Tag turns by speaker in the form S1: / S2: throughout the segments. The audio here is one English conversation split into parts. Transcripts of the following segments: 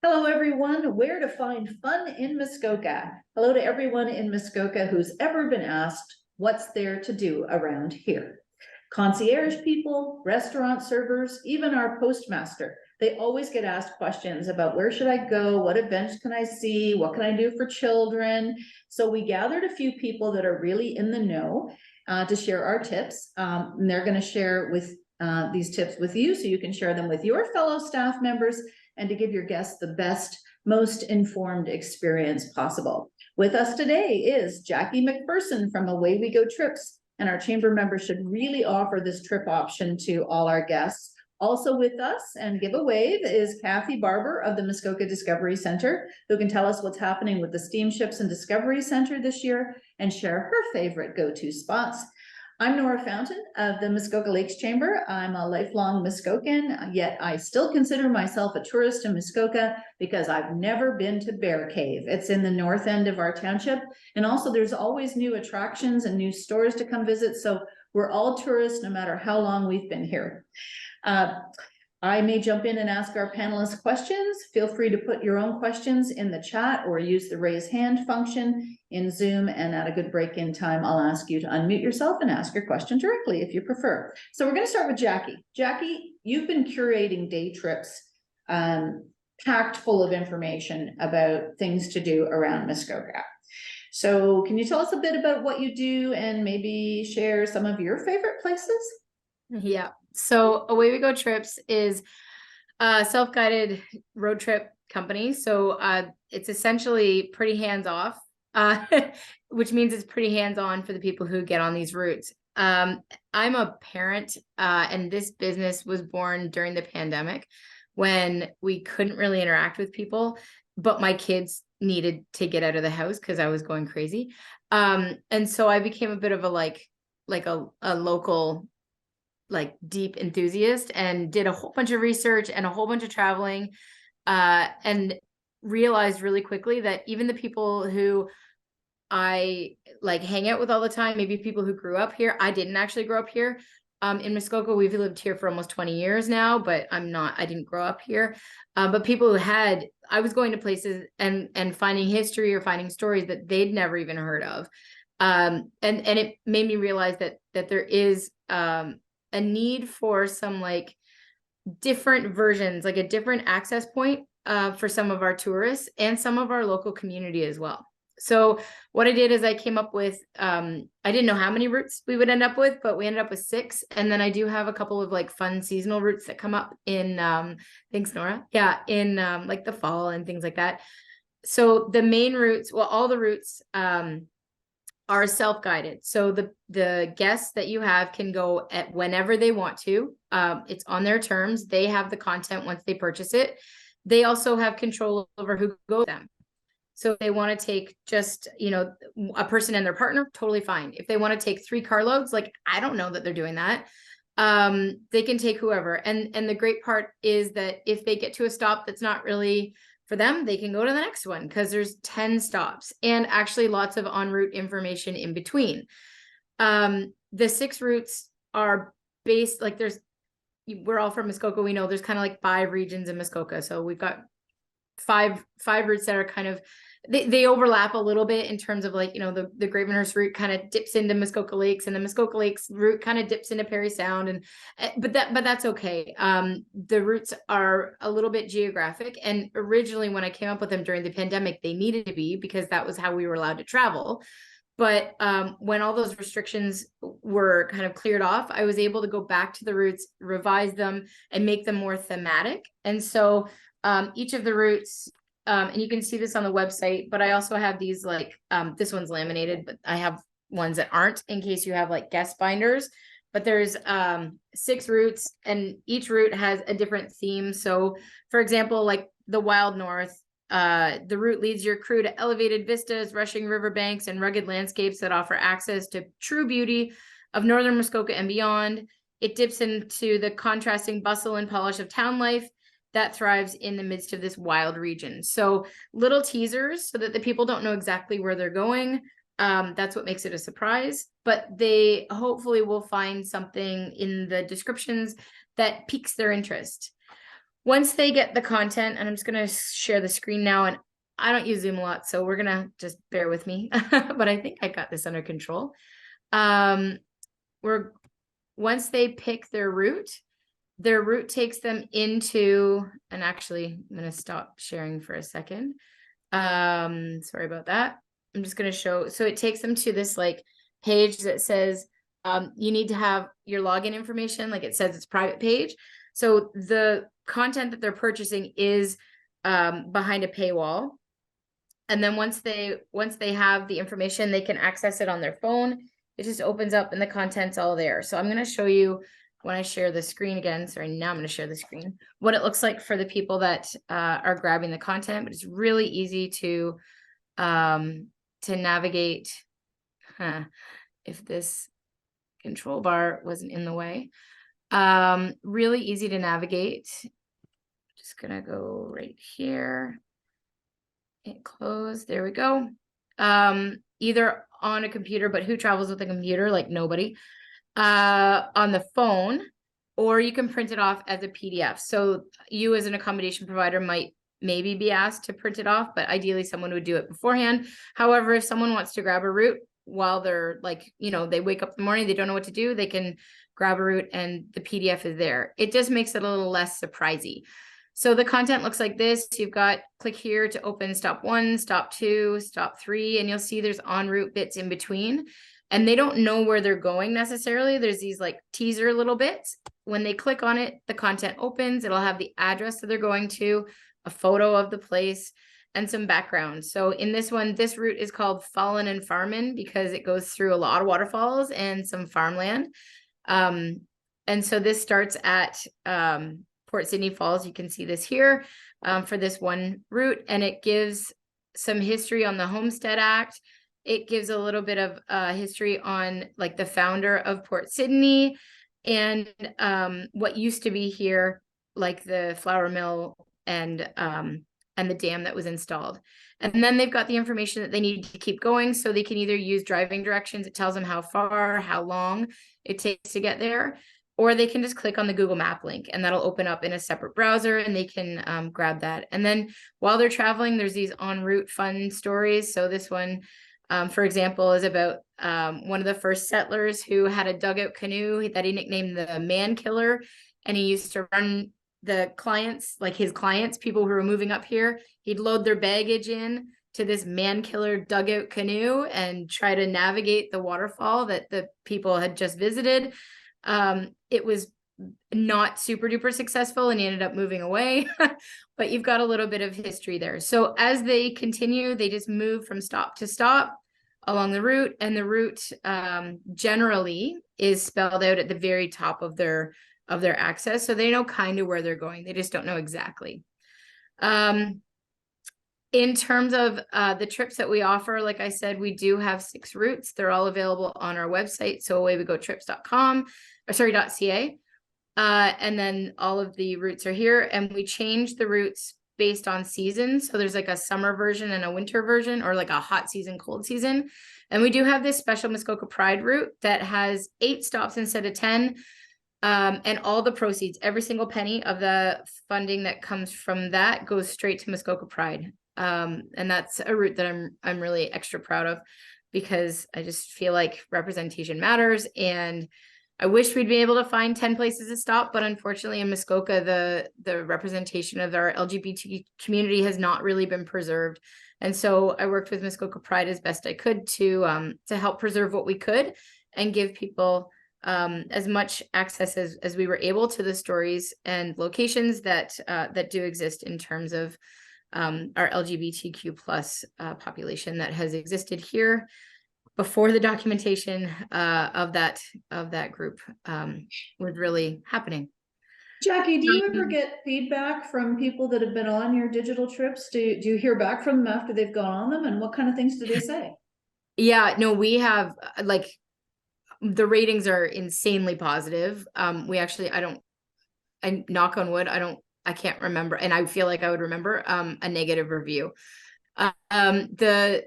S1: Hello, everyone. Where to find fun in Muskoka? Hello to everyone in Muskoka who's ever been asked what's there to do around here. Concierge people, restaurant servers, even our postmaster, they always get asked questions about where should I go? What events can I see? What can I do for children? So we gathered a few people that are really in the know to share our tips. And they're going to share with these tips with you so you can share them with your fellow staff members and to give your guests the best, most informed experience possible. With us today is Jackie McPherson from Away We Go Trips, and our chamber members should really offer this trip option to all our guests. Also with us and give a wave is Kathy Barber of the Muskoka Discovery Center, who can tell us what's happening with the Steamships and Discovery Center this year and share her favorite go-to spots. I'm Nora Fountain of the Muskoka Lakes Chamber. I'm a lifelong Muskokan, yet I still consider myself a tourist in Muskoka because I've never been to Bear Cave. It's in the north end of our township. And also there's always new attractions and new stores to come visit. So we're all tourists no matter how long we've been here. I may jump in and ask our panelists questions. Feel free to put your own questions in the chat or use the raise hand function in Zoom. And at a good break-in time, I'll ask you to unmute yourself and ask your question directly if you prefer. So we're going to start with Jackie. Jackie, you've been curating day trips packed full of information about things to do around Muskoka. So can you tell us a bit about what you do and maybe share some of your favorite places?
S2: Yeah. So Away We Go Trips is a self-guided road trip company. So it's essentially pretty hands-off, which means it's pretty hands-on for the people who get on these routes. I'm a parent, and this business was born during the pandemic when we couldn't really interact with people, but my kids needed to get out of the house because I was going crazy. And so I became a bit of a local deep enthusiast and did a whole bunch of research and a whole bunch of traveling, and realized really quickly that even the people who I hang out with all the time, maybe people who grew up here, I didn't actually grow up here. In Muskoka, we've lived here for almost 20 years now, but I didn't grow up here. But people who had, I was going to places and finding history or finding stories that they'd never even heard of. And it made me realize that there is, a need for some different versions, a different access point for some of our tourists and some of our local community as well. So what I did is I came up with, I didn't know how many routes we would end up with, but we ended up with 6. And then I do have a couple of fun seasonal routes that come up in, thanks Nora. Yeah. In the fall and things like that. So the main routes, well, all the routes, are self-guided. So the guests that you have can go at whenever they want to. It's on their terms. They have the content once they purchase it. They also have control over who goes with them. So if they want to take just, a person and their partner, totally fine. If they want to take 3 carloads, I don't know that they're doing that. They can take whoever. And the great part is that if they get to a stop that's not really for them, they can go to the next one because there's 10 stops and actually lots of en route information in between. The 6 routes are based, we're all from Muskoka. We know there's kind of 5 regions in Muskoka. So we've got five routes that are kind of, they overlap a little bit in terms of the Gravenhurst route kind of dips into Muskoka Lakes, and the Muskoka Lakes route kind of dips into Parry Sound, and but that's okay. The routes are a little bit geographic, and originally when I came up with them during the pandemic, they needed to be because that was how we were allowed to travel. But when all those restrictions were kind of cleared off, I was able to go back to the routes, revise them, and make them more thematic. And so each of the routes, and you can see this on the website, but I also have these this one's laminated, but I have ones that aren't in case you have guest binders. But there's 6 routes, and each route has a different theme. So for example, the Wild North, the route leads your crew to elevated vistas, rushing riverbanks, and rugged landscapes that offer access to true beauty of northern Muskoka and beyond. It dips into the contrasting bustle and polish of town life that thrives in the midst of this wild region. So little teasers so that the people don't know exactly where they're going. That's what makes it a surprise, but they hopefully will find something in the descriptions that piques their interest. once they get the content, and I'm just gonna share the screen now, and I don't use Zoom a lot, so we're gonna just bear with me, but I think I got this under control. Once they pick their route takes them into, and actually I'm gonna stop sharing for a second. Sorry about that. I'm just gonna show, so it takes them to this like page that says, you need to have your login information, like it says it's private page. So the content that they're purchasing is behind a paywall. And then once they have the information, they can access it on their phone. It just opens up and the content's all there. So I'm going to show you when I share the screen again. Sorry, now I'm going to share the screen, what it looks like for the people that are grabbing the content, but it's really easy to navigate. If this control bar wasn't in the way. Really easy to navigate. Just gonna go right here. Hit close. There we go. Either on a computer, but who travels with a computer? Like nobody. On the phone, or you can print it off as a PDF. So you as an accommodation provider might maybe be asked to print it off, but ideally someone would do it beforehand. However, if someone wants to grab a route while they're like, they wake up in the morning, they don't know what to do, they can grab a route and the PDF is there. It just makes it a little less surprising. So the content looks like this. You've got click here to open stop 1, stop 2, stop 3, and you'll see there's en route bits in between. And they don't know where they're going necessarily. There's these like teaser little bits. When they click on it, the content opens. It'll have the address that they're going to, a photo of the place, and some background. So in this one, this route is called Fallin' and Farmin' because it goes through a lot of waterfalls and some farmland. And so this starts at Port Sydney Falls. You can see this here for this one route, and it gives some history on the Homestead Act. It gives a little bit of history on like the founder of Port Sydney and what used to be here, like the flour mill and the dam that was installed. And then they've got the information that they need to keep going. So they can either use driving directions. It tells them how far, how long it takes to get there, or they can just click on the Google Map link and that'll open up in a separate browser and they can grab that. And then while they're traveling, there's these en route fun stories. So this one, for example, is about one of the first settlers who had a dugout canoe that he nicknamed the Man Killer. And he used to run the clients, like his clients, people who were moving up here, he'd load their baggage in to this Man Killer dugout canoe and try to navigate the waterfall that the people had just visited. It was not super duper successful and he ended up moving away, but you've got a little bit of history there. So as they continue, they just move from stop to stop along the route, and the route generally is spelled out at the very top of their access. So they know kind of where they're going. They just don't know exactly. In terms of the trips that we offer, like I said, we do have 6 routes. They're all available on our website. So awaywegotrips.com, or sorry, .ca. And then all of the routes are here, and we change the routes based on season. So there's like a summer version and a winter version, or like a hot season, cold season. And we do have this special Muskoka Pride route that has 8 stops instead of 10. And all the proceeds, every single penny of the funding that comes from that goes straight to Muskoka Pride. And that's a route that I'm really extra proud of because I just feel like representation matters. And I wish we'd be able to find 10 places to stop, but unfortunately in Muskoka, the representation of our LGBT community has not really been preserved. And so I worked with Muskoka Pride as best I could to help preserve what we could and give people as much access as we were able to the stories and locations that do exist in terms of our LGBTQ plus population that has existed here before the documentation of that group was really happening.
S1: Jackie, do you ever get feedback from people that have been on your digital trips? Do you hear back from them after they've gone on them, and what kind of things do they say?
S2: Yeah, no, we have like the ratings are insanely positive. We actually, I knock on wood, I can't remember, and I feel like I would remember a negative review. The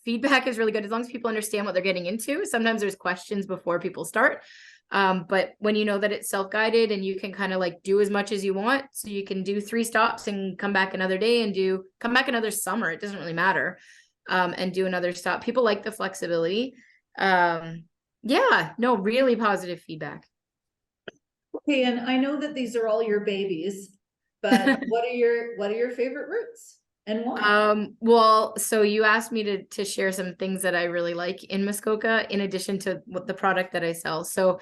S2: feedback is really good as long as people understand what they're getting into. Sometimes there's questions before people start, But when you know that it's self-guided and you can kind of like do as much as you want, so you can do 3 stops and come back another day and come back another summer. It doesn't really matter. And do another stop. People like the flexibility. Yeah, no, really positive feedback.
S1: Okay, and I know that these are all your babies, but what are your favorite routes and why?
S2: Well, so you asked me to share some things that I really like in Muskoka, in addition to what the product that I sell. So,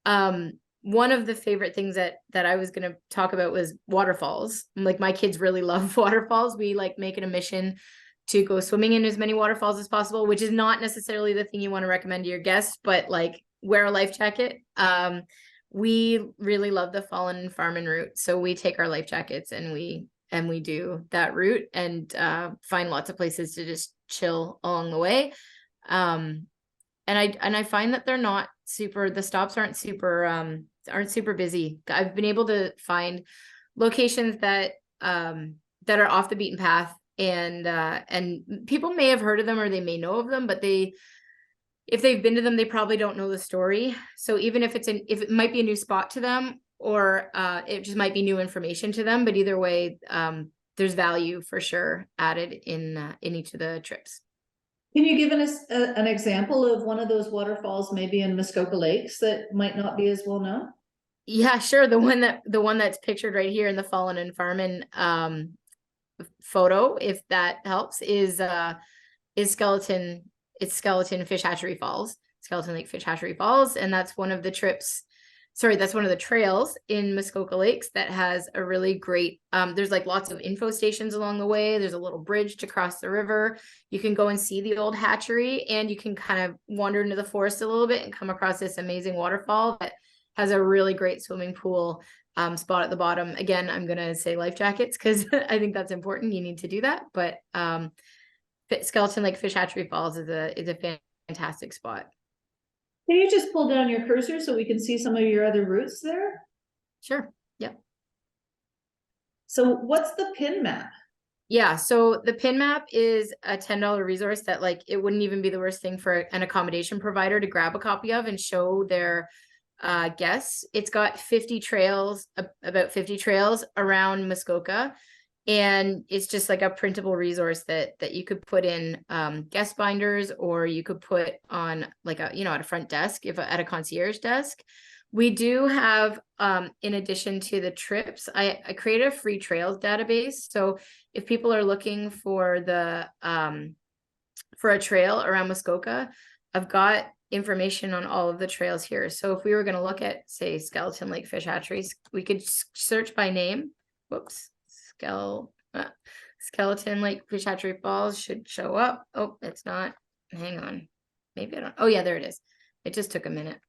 S2: one of the favorite things that I was going to talk about was waterfalls. Like, my kids really love waterfalls. We like make it a mission to go swimming in as many waterfalls as possible, which is not necessarily the thing you want to recommend to your guests, but like, wear a life jacket. We really love the Fallen and Farman route. So we take our life jackets and we do that route, and find lots of places to just chill along the way. And I find that they're not super, the stops aren't super busy. I've been able to find locations that that are off the beaten path, and people may have heard of them or they may know of them, but if they've been to them, they probably don't know the story. So even if if it might be a new spot to them, or it just might be new information to them, but either way, there's value for sure added in each of the trips.
S1: Can you give us an example of one of those waterfalls, maybe in Muskoka Lakes, that might not be as well known?
S2: Yeah, sure. The one that's pictured right here in the Fallen and Farman photo, if that helps, is Skeleton. It's Skeleton Fish Hatchery Falls, Skeleton Lake Fish Hatchery Falls, and that's one of the trips. Sorry, that's one of the trails in Muskoka Lakes that has a really great, there's like lots of info stations along the way. There's a little bridge to cross the river. You can go and see the old hatchery, and you can kind of wander into the forest a little bit and come across this amazing waterfall that has a really great swimming pool spot at the bottom. Again, I'm going to say life jackets because I think that's important. You need to do that. But Skeleton Lake Fish Hatchery Falls is a fantastic spot.
S1: Can you just pull down your cursor so we can see some of your other routes there?
S2: Sure. Yeah.
S1: So what's the pin map?
S2: Yeah. So the pin map is a $10 resource that, like, it wouldn't even be the worst thing for an accommodation provider to grab a copy of and show their guests. It's got 50 trails, about 50 trails around Muskoka. And it's just like a printable resource that you could put in guest binders, or you could put on like at a front desk, at a concierge desk. We do have, in addition to the trips, I created a free trails database. So if people are looking for for a trail around Muskoka, I've got information on all of the trails here. So if we were going to look at, say, Skeleton Lake Fish Hatcheries, we could search by name. Whoops. Skeleton Lake Fish Hatchery Falls should show up. Oh, it's not. Hang on. Maybe I don't. Oh yeah, there it is. It just took a minute.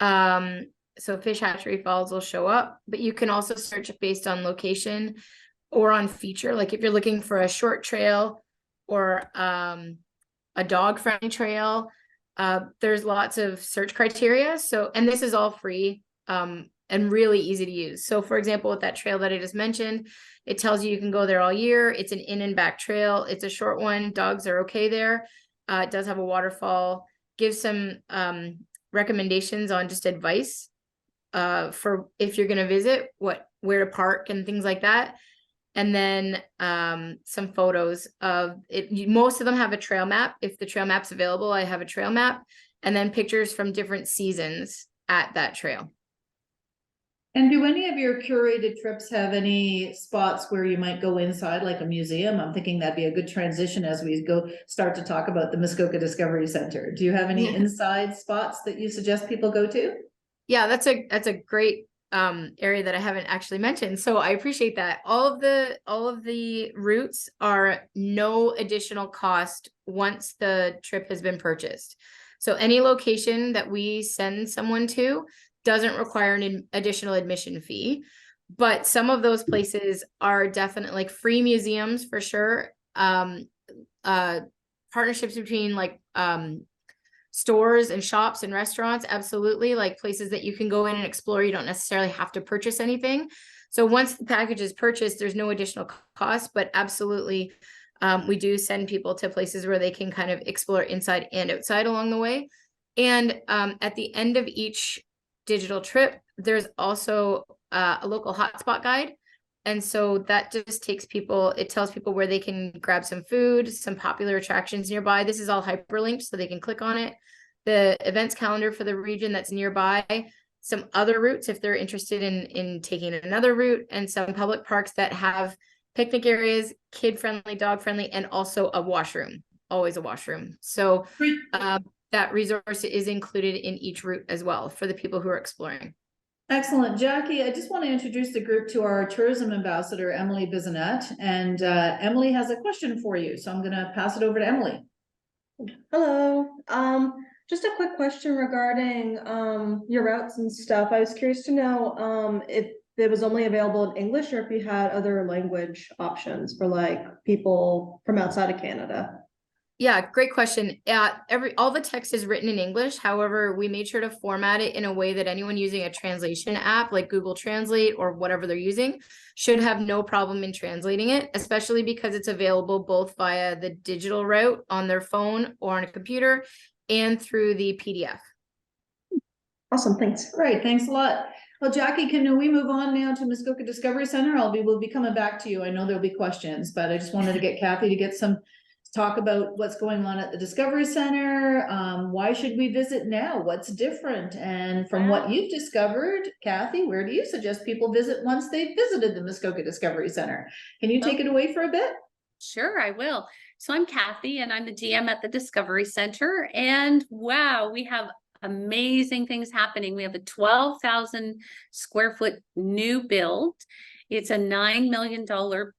S2: So Fish Hatchery Falls will show up, but you can also search based on location or on feature. Like if you're looking for a short trail or a dog friendly trail, there's lots of search criteria. So, and this is all free and really easy to use. So for example, with that trail that I just mentioned, it tells you can go there all year. It's an in and back trail. It's a short one. Dogs are okay there. It does have a waterfall. Gives some recommendations on just advice for if you're going to visit, where to park and things like that. And then some photos of it. Most of them have a trail map. If the trail map's available, I have a trail map, and then pictures from different seasons at that trail.
S1: And do any of your curated trips have any spots where you might go inside, like a museum? I'm thinking that'd be a good transition as we start to talk about the Muskoka Discovery Center. Do you have any inside spots that you suggest people go to?
S2: Yeah, that's a great area that I haven't actually mentioned. So I appreciate that. All of the routes are no additional cost once the trip has been purchased. So any location that we send someone to doesn't require an additional admission fee, but some of those places are definitely like free museums for sure. Partnerships between like stores and shops and restaurants, absolutely, like places that you can go in and explore. You don't necessarily have to purchase anything. So once the package is purchased, there's no additional cost, but absolutely, we do send people to places where they can kind of explore inside and outside along the way. And at the end of each digital trip, there's also a local hotspot guide. And so that just takes people, it tells people where they can grab some food, some popular attractions nearby. This is all hyperlinked so they can click on it. The events calendar for the region that's nearby, some other routes if they're interested in taking another route, and some public parks that have picnic areas, kid-friendly, dog-friendly, and also a washroom, always a washroom. So that resource is included in each route as well for the people who are exploring.
S1: Excellent. Jackie, I just want to introduce the group to our tourism ambassador, Emily Bissonette, and Emily has a question for you. So I'm going to pass it over to Emily.
S3: Hello. Just a quick question regarding your routes and stuff. I was curious to know if it was only available in English or if you had other language options for like people from outside of Canada.
S2: Yeah, great question. All the text is written in English. However, we made sure to format it in a way that anyone using a translation app like Google Translate or whatever they're using should have no problem in translating it, especially because it's available both via the digital route on their phone or on a computer and through the PDF.
S3: Awesome, thanks.
S1: Great, thanks a lot. Well, Jackie, can we move on now to Muskoka Discovery Center? We'll be coming back to you. I know there'll be questions, but I just wanted to get Kathy to get some talk about what's going on at the Discovery Center. Why should we visit now? What's different? And from what you've discovered, Kathy, where do you suggest people visit once they've visited the Muskoka Discovery Center? Can you take it away for a bit?
S4: Sure, I will. So I'm Kathy and I'm the GM at the Discovery Center. And wow, we have amazing things happening. We have a 12,000 square foot new build. It's a $9 million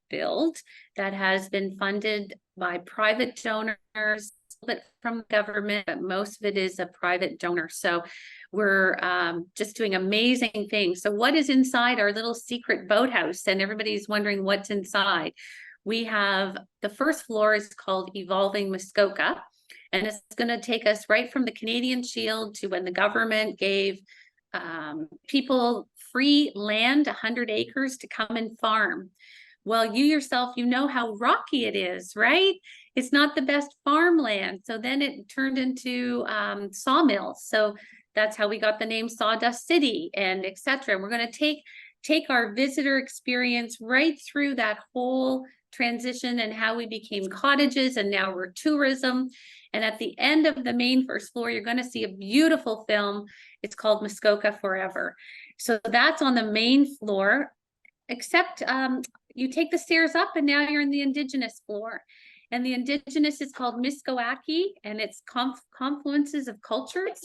S4: build that has been funded by private donors, a bit from government, but most of it is a private donor. So we're just doing amazing things. So what is inside our little secret boathouse? And everybody's wondering what's inside. We have the first floor is called Evolving Muskoka, and it's going to take us right from the Canadian Shield to when the government gave people free land, 100 acres to come and farm. Well, you yourself, you know how rocky it is, right? It's not the best farmland. So then it turned into sawmills. So that's how we got the name Sawdust City and etc. And we're going to take our visitor experience right through that whole transition and how we became cottages and now we're tourism. And at the end of the main first floor, you're going to see a beautiful film. It's called Muskoka Forever. So that's on the main floor, except you take the stairs up and now you're in the Indigenous floor. And the Indigenous is called Miskoaki, and it's confluences of cultures.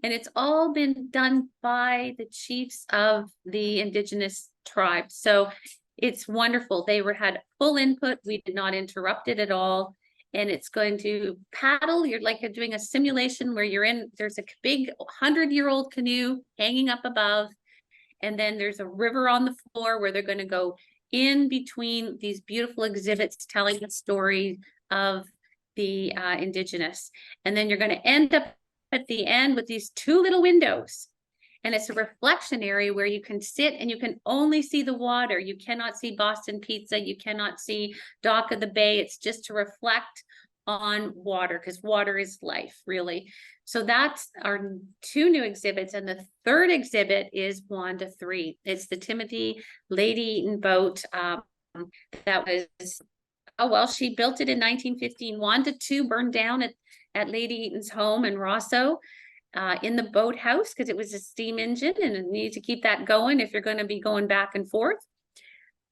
S4: And it's all been done by the chiefs of the Indigenous tribes. So it's wonderful. They had full input. We did not interrupt it at all. And it's going to paddle. You're like doing a simulation where there's a big 100-year-old canoe hanging up above. And then there's a river on the floor where they're going to go in between these beautiful exhibits telling the story of the Indigenous. And then you're going to end up at the end with these two little windows. And it's a reflection area where you can sit and you can only see the water. You cannot see Boston Pizza. You cannot see Dock of the Bay. It's just to reflect on water, because water is life, really. So that's our two new exhibits. And the third exhibit is Wanda 3. It's the Timothy Lady Eaton boat that was, she built it in 1915. Wanda 2 burned down at Lady Eaton's home in Rosso in the boathouse because it was a steam engine and it needed to keep that going if you're going to be going back and forth.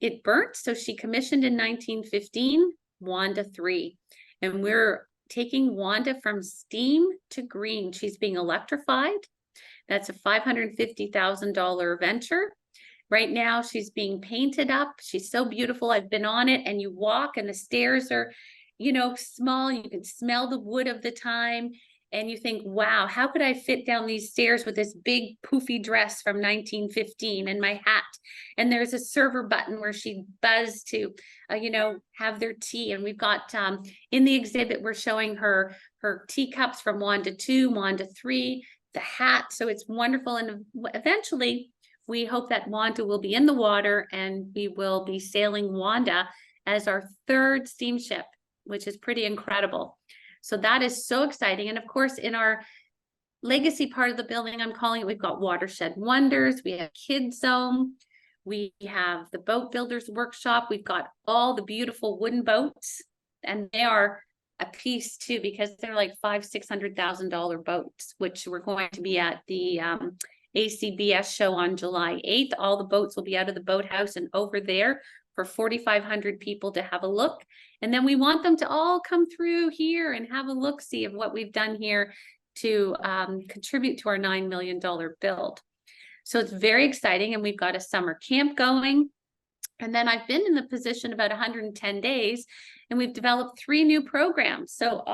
S4: It burnt, so she commissioned in 1915 Wanda 3. And we're taking Wanda from steam to green. She's being electrified. That's a $550,000 venture. Right now, she's being painted up. She's so beautiful. I've been on it, and you walk, and the stairs are, small. You can smell the wood of the time. And you think, wow, how could I fit down these stairs with this big poofy dress from 1915 and my hat? And there's a server button where she buzzed to, have their tea. And we've got in the exhibit, we're showing her teacups from Wanda 2, Wanda 3, the hat. So it's wonderful. And eventually, we hope that Wanda will be in the water and we will be sailing Wanda as our third steamship, which is pretty incredible. So that is so exciting. And of course, in our legacy part of the building, I'm calling it, we've got Watershed Wonders, we have Kids Zone, we have the Boat Builders Workshop, we've got all the beautiful wooden boats, and they are a piece too, because they're like $500,000-$600,000 boats, which we're going to be at the ACBS show on July 8th. All the boats will be out of the boathouse and over there for 4,500 people to have a look. And then we want them to all come through here and have a look-see of what we've done here to contribute to our $9 million build. So it's very exciting, and we've got a summer camp going. And then I've been in the position about 110 days, and we've developed 3 new programs. So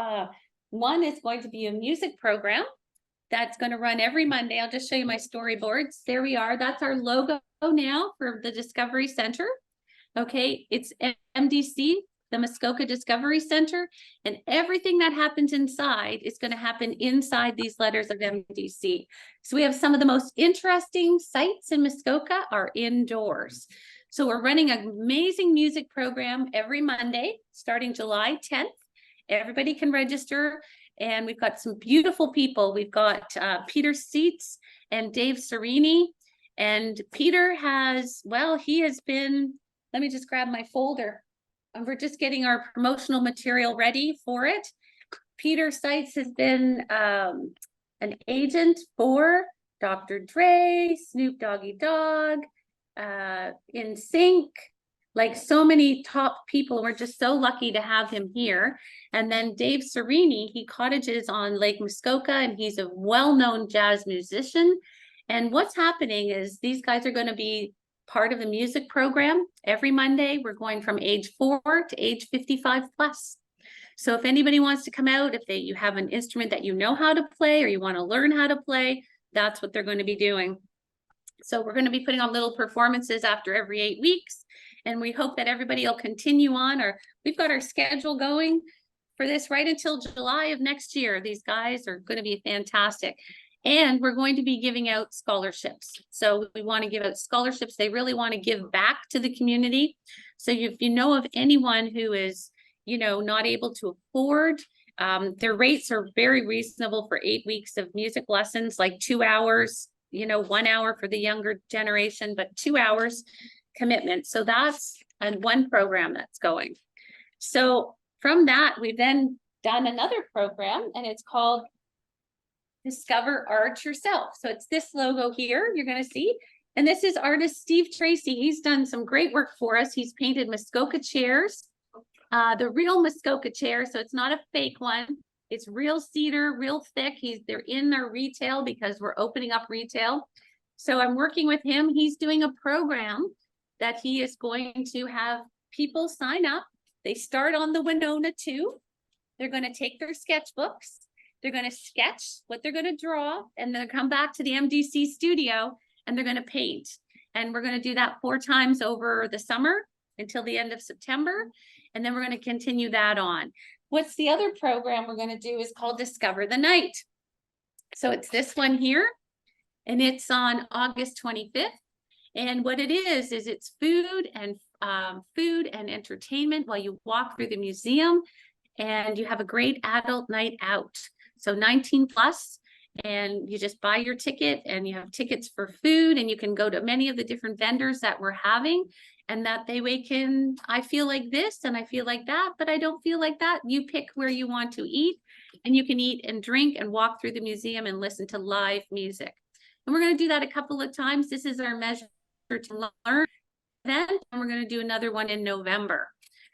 S4: one is going to be a music program that's going to run every Monday. I'll just show you my storyboards. There we are. That's our logo now for the Discovery Center. Okay, it's MDC, the Muskoka Discovery Center, and everything that happens inside is going to happen inside these letters of MDC. So we have some of the most interesting sites in Muskoka are indoors. So we're running an amazing music program every Monday, starting July 10th. Everybody can register, and we've got some beautiful people. We've got Peter Seitz and Dave Serini, and Peter has, well, he has been, let me just grab my folder. And we're just getting our promotional material ready for it. Peter Seitz has been an agent for Dr. Dre, Snoop Doggy Dogg, In Sync, like so many top people. We're just so lucky to have him here. And then Dave Serini, he cottages on Lake Muskoka, and he's a well-known jazz musician. And what's happening is these guys are going to be part of the music program. Every Monday, we're going from age 4 to age 55 plus. So if anybody wants to come out, if you have an instrument that you know how to play, or you want to learn how to play, that's what they're going to be doing. So we're going to be putting on little performances after every 8 weeks. And we hope that everybody will continue on, or we've got our schedule going for this right until July of next year. These guys are going to be fantastic. And we're going to be giving out scholarships. So we want to give out scholarships. They really want to give back to the community. So if you know of anyone who is, you know, not able to afford, their rates are very reasonable for 8 weeks of music lessons, like 2 hours, you know, 1 hour for the younger generation, but 2 hours commitment. So that's one program that's going. So from that, we've then done another program, and it's called Discover Art Yourself. So it's this logo here you're going to see. And this is artist Steve Tracy. He's done some great work for us. He's painted Muskoka chairs, the real Muskoka chair. So it's not a fake one. It's real cedar, real thick. They're in their retail because we're opening up retail. So I'm working with him. He's doing a program that he is going to have people sign up. They start on the Winona 2. They're going to take their sketchbooks. They're going to sketch what they're going to draw, and then come back to the MDC studio, and they're going to paint. And we're going to do that 4 times over the summer until the end of September. And then we're going to continue that on. What's the other program we're going to do is called Discover the Night. So it's this one here, and it's on August 25th. And what it is it's food and entertainment while you walk through the museum, and you have a great adult night out. So 19 plus, and you just buy your ticket, and you have tickets for food, and you can go to many of the different vendors that we're having, and that they can, I feel like this and I feel like that, but I don't feel like that. You pick where you want to eat, and you can eat and drink and walk through the museum and listen to live music. And we're going to do that a couple of times. This is our measure to learn event, and we're going to do another one in November.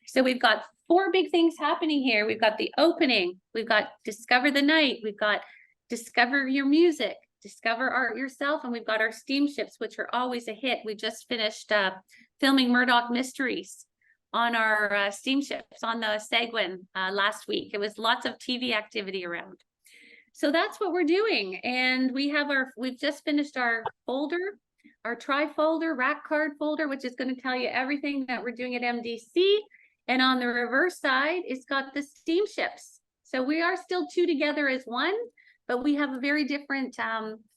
S4: So we've got 4 big things happening here. We've got the opening, we've got Discover the Night, we've got Discover Your Music, Discover Art Yourself, and we've got our Steamships, which are always a hit. We just finished filming Murdoch Mysteries on our Steamships on the Seguin last week. It was lots of TV activity around. So that's what we're doing. And we've just finished our folder, our tri-folder, rack card folder, which is going to tell you everything that we're doing at MDC. And on the reverse side, it's got the Steamships. So we are still 2 together as one, but we have a very different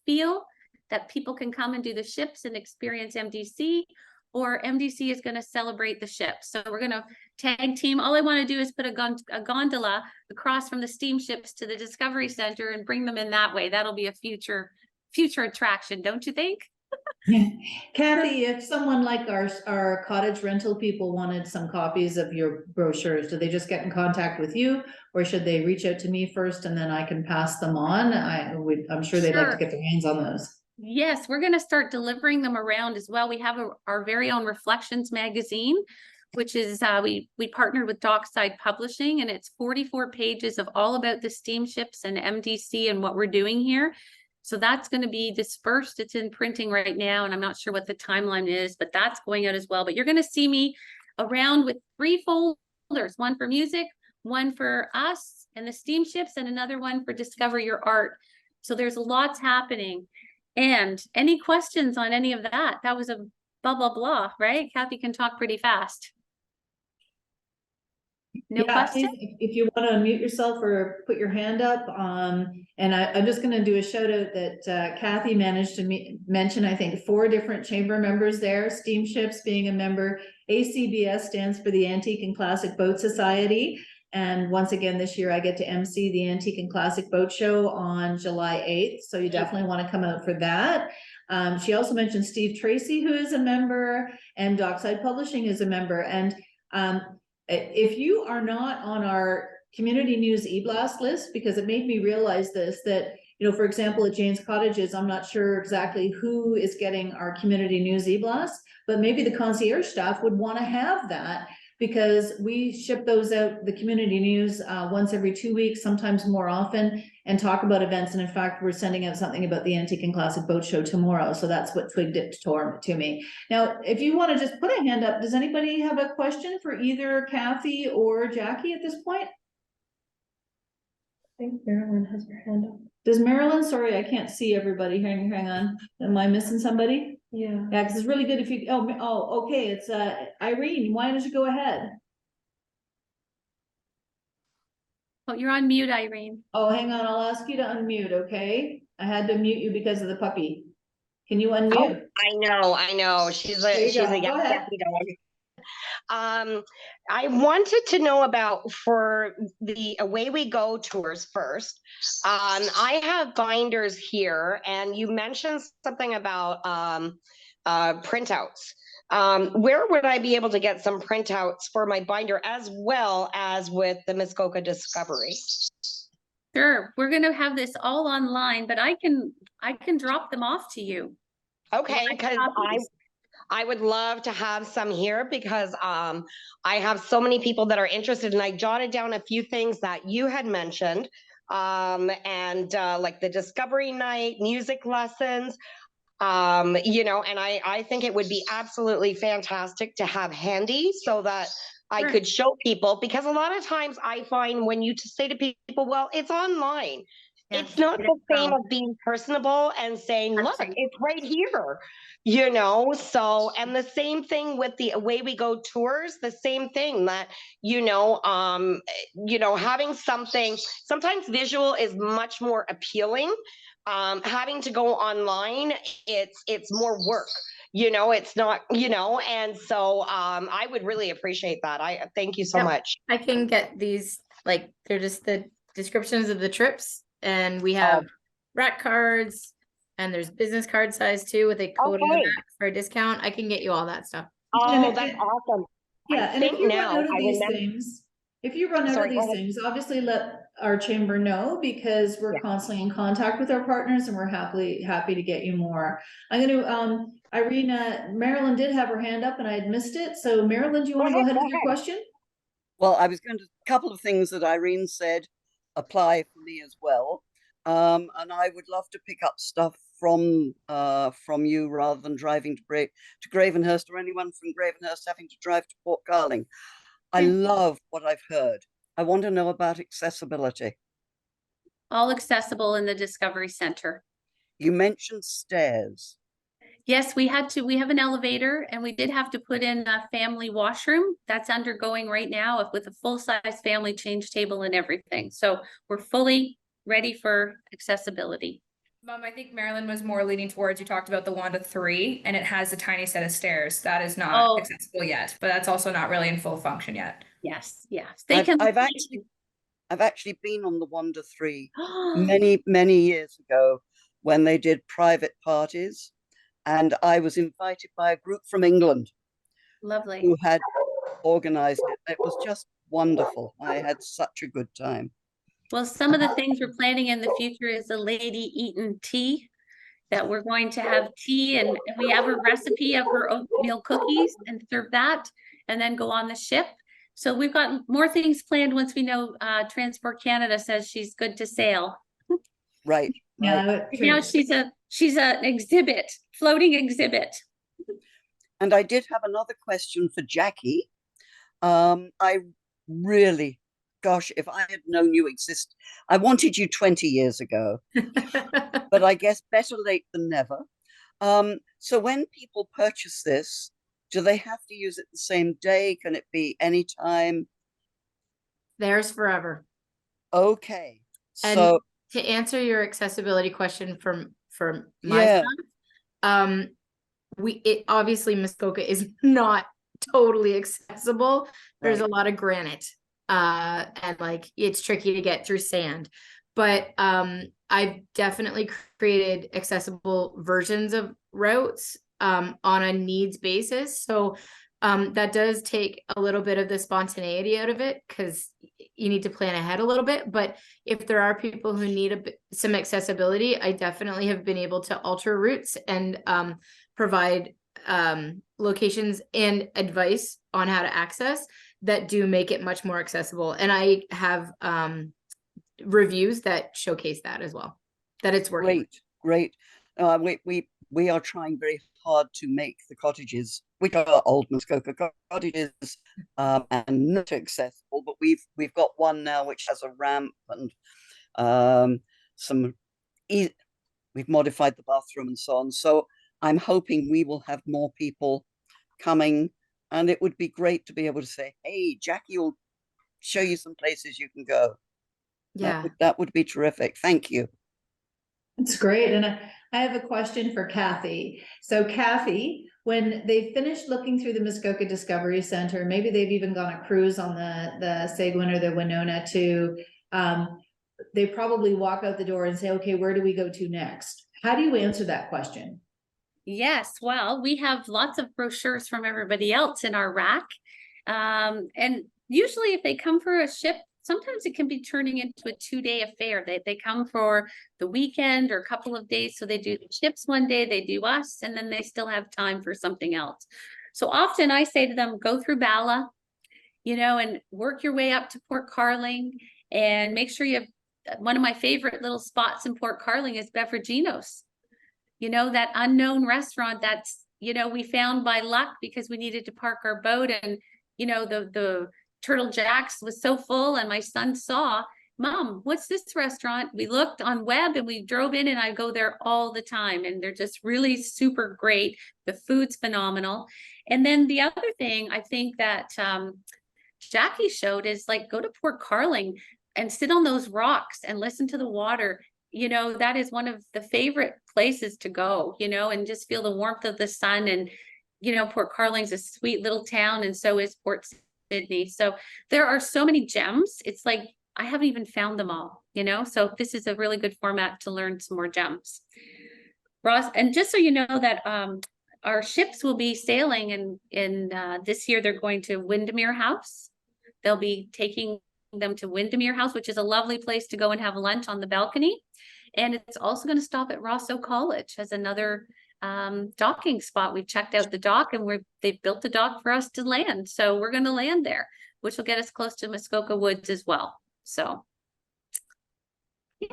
S4: feel that people can come and do the ships and experience MDC, or MDC is going to celebrate the ship. So we're going to tag team. All I want to do is put a gondola across from the steamships to the Discovery Center and bring them in that way. That'll be a future attraction, don't you think?
S1: Kathy, if someone like our cottage rental people wanted some copies of your brochures, do they just get in contact with you, or should they reach out to me first and then I can pass them on? I'm sure they'd like to
S4: Sure.
S1: get their hands on those.
S4: Yes, we're going to start delivering them around as well. We have our very own Reflections magazine, which is we partnered with Dockside Publishing, and it's 44 pages of all about the steamships and MDC and what we're doing here. So that's going to be dispersed. It's in printing right now, and I'm not sure what the timeline is, but that's going out as well. But you're going to see me around with 3 folders, one for music, one for us and the steamships, and another one for Discover Your Art. So there's lots happening. And any questions on any of that? That was a blah, blah, blah, right? Kathy can talk pretty fast. No question?
S1: If you want to unmute yourself or put your hand up, and I'm just going to do a shout out that Kathy managed to mention, I think, 4 different chamber members there, Steamships being a member, ACBS stands for the Antique and Classic Boat Society. And once again, this year I get to MC the Antique and Classic Boat Show on July 8th. So you definitely want to come out for that. She also mentioned Steve Tracy, who is a member, and Dockside Publishing is a member. And if you are not on our community news e-blast list, because it made me realize this, that, you know, for example, at Jane's Cottages, I'm not sure exactly who is getting our community news e-blast, but maybe the concierge staff would want to have that, because we ship those out, the community news, once every 2 weeks, sometimes more often, and talk about events. And in fact, we're sending out something about the Antique and Classic Boat Show tomorrow. So that's what twigged it to me. Now, if you want to just put a hand up, does anybody have a question for either Kathy or Jackie at this point?
S3: I think Marilyn has her hand up.
S1: Does Marilyn? Sorry, I can't see everybody. Hang on. Am I missing somebody?
S3: Yeah.
S1: Yeah, because it's really good if you, okay, it's Irene, why don't you go ahead?
S4: Oh, you're on mute, Irene.
S1: Oh, hang on, I'll ask you to unmute, okay? I had to mute you because of the puppy. Can you unmute?
S5: Oh, I know. She's a
S1: Go ahead.
S5: dog. I wanted to know about, for the Away We Go tours first. I have binders here, and you mentioned something about printouts. Where would I be able to get some printouts for my binder, as well as with the Muskoka Discovery?
S4: Sure, we're going to have this all online, but I can drop them off to you.
S5: Okay, because I would love to have some here, because I have so many people that are interested, and I jotted down a few things that you had mentioned, and like the Discovery Night, music lessons, you know, and I think it would be absolutely fantastic to have handy, so that I could show people, because a lot of times I find when you say to people, well, it's online. Yeah, it's not the same as being personable and saying, look, it's right here, you know? So, and the same thing with the Away We Go tours, the same thing, that, you know, having something, sometimes visual is much more appealing. Having to go online, it's more work. You know, it's not, you know, and so I would really appreciate that. I thank you so much.
S2: I can get these, like, they're just the descriptions of the trips, and we have rat cards, and there's business card size too, with a code on the back for a discount. I can get you all that stuff.
S5: Oh, that's awesome.
S1: Yeah, and if you run out of these things, obviously let our chamber know, because we're constantly in contact with our partners, and we're happy to get you more. I'm going to, Irina, Marilyn did have her hand up and I had missed it. So Marilyn, do you want to go ahead with your question?
S6: Well, I was going to, a couple of things that Irene said apply for me as well. And I would love to pick up stuff from you, rather than driving to Gravenhurst, or anyone from Gravenhurst having to drive to Port Carling. I love what I've heard. I want to know about accessibility.
S4: All accessible in the Discovery Center.
S6: You mentioned stairs.
S4: Yes, we have an elevator, and we did have to put in a family washroom that's undergoing right now with a full-size family change table and everything. So we're fully ready for accessibility.
S7: I think Marilyn was more leaning towards, you talked about the 1 to 3, and it has a tiny set of stairs. That is not
S4: Oh.
S7: accessible yet, but that's also not really in full function yet.
S4: Yes, yes, they
S6: I've,
S4: can.
S6: I've actually been on the 1 to 3 many years ago when they did private parties, and I was invited by a group from England
S4: Lovely.
S6: who had organized it. It was just wonderful. I had such a good time.
S4: Well, some of the things we're planning in the future is a lady eating tea, that we're going to have tea, and we have a recipe of her oatmeal cookies and serve that and then go on the ship. So we've got more things planned once we know Transport Canada says she's good to sail.
S6: Right.
S1: Yeah,
S6: Right.
S1: but
S4: Now she's an exhibit, floating exhibit.
S6: And I did have another question for Jackie. I really, gosh, if I had known you exist, I wanted you 20 years ago, but I guess better late than never. So when people purchase this, do they have to use it the same day? Can it be anytime?
S2: There's forever.
S6: Okay.
S2: And
S6: So
S2: to answer your accessibility question from my
S6: yeah,
S2: son, it obviously Muskoka is not totally accessible. There's
S6: right.
S2: a lot of granite, and like it's tricky to get through sand. But I've definitely created accessible versions of routes on a needs basis. So that does take a little bit of the spontaneity out of it, because you need to plan ahead a little bit. But if there are people who need some accessibility, I definitely have been able to alter routes and provide locations and advice on how to access that do make it much more accessible. And I have reviews that showcase that as well, that it's working.
S6: Great. We are trying very hard to make the cottages, which are old Muskoka cottages, and not accessible, but we've got one now which has a ramp and we've modified the bathroom and so on. So I'm hoping we will have more people coming, and it would be great to be able to say, hey, Jackie will show you some places you can go.
S2: Yeah.
S6: That would be terrific. Thank you.
S1: it's great. And I have a question for Kathy. So Kathy, when they finish looking through the Muskoka Discovery Center, maybe they've even gone a cruise on the Seguin or the Winona to, they probably walk out the door and say, okay, where do we go to next? How do you answer that question?
S4: Yes, well, we have lots of brochures from everybody else in our rack. And usually if they come for a ship, sometimes it can be turning into a 2-day affair. They come for the weekend or a couple of days. So they do the ships one day, they do us, and then they still have time for something else. So often I say to them, go through Bala, and work your way up to Port Carling, and make sure you have one of my favorite little spots in Port Carling is Beveragino's. That unknown restaurant that's, we found by luck because we needed to park our boat, and, the Turtle Jack's was so full, and my son saw, Mom, what's this restaurant? We looked on web and we drove in, and I go there all the time, and they're just really super great. The food's phenomenal. And then the other thing I think that Jackie showed is like, go to Port Carling and sit on those rocks and listen to the water. That is one of the favorite places to go, and just feel the warmth of the sun. And, Port Carling's a sweet little town, and so is Port Sydney. So there are so many gems. It's like, I haven't even found them all, so this is a really good format to learn some more gems. Ross, and just so you know that our ships will be sailing in this year, they're going to Windermere House. They'll be taking them to Windermere House, which is a lovely place to go and have lunch on the balcony. And it's also going to stop at Rosso College as another docking spot. We've checked out the dock, and they've built the dock for us to land. So we're going to land there, which will get us close to Muskoka Woods as well. So, yeah.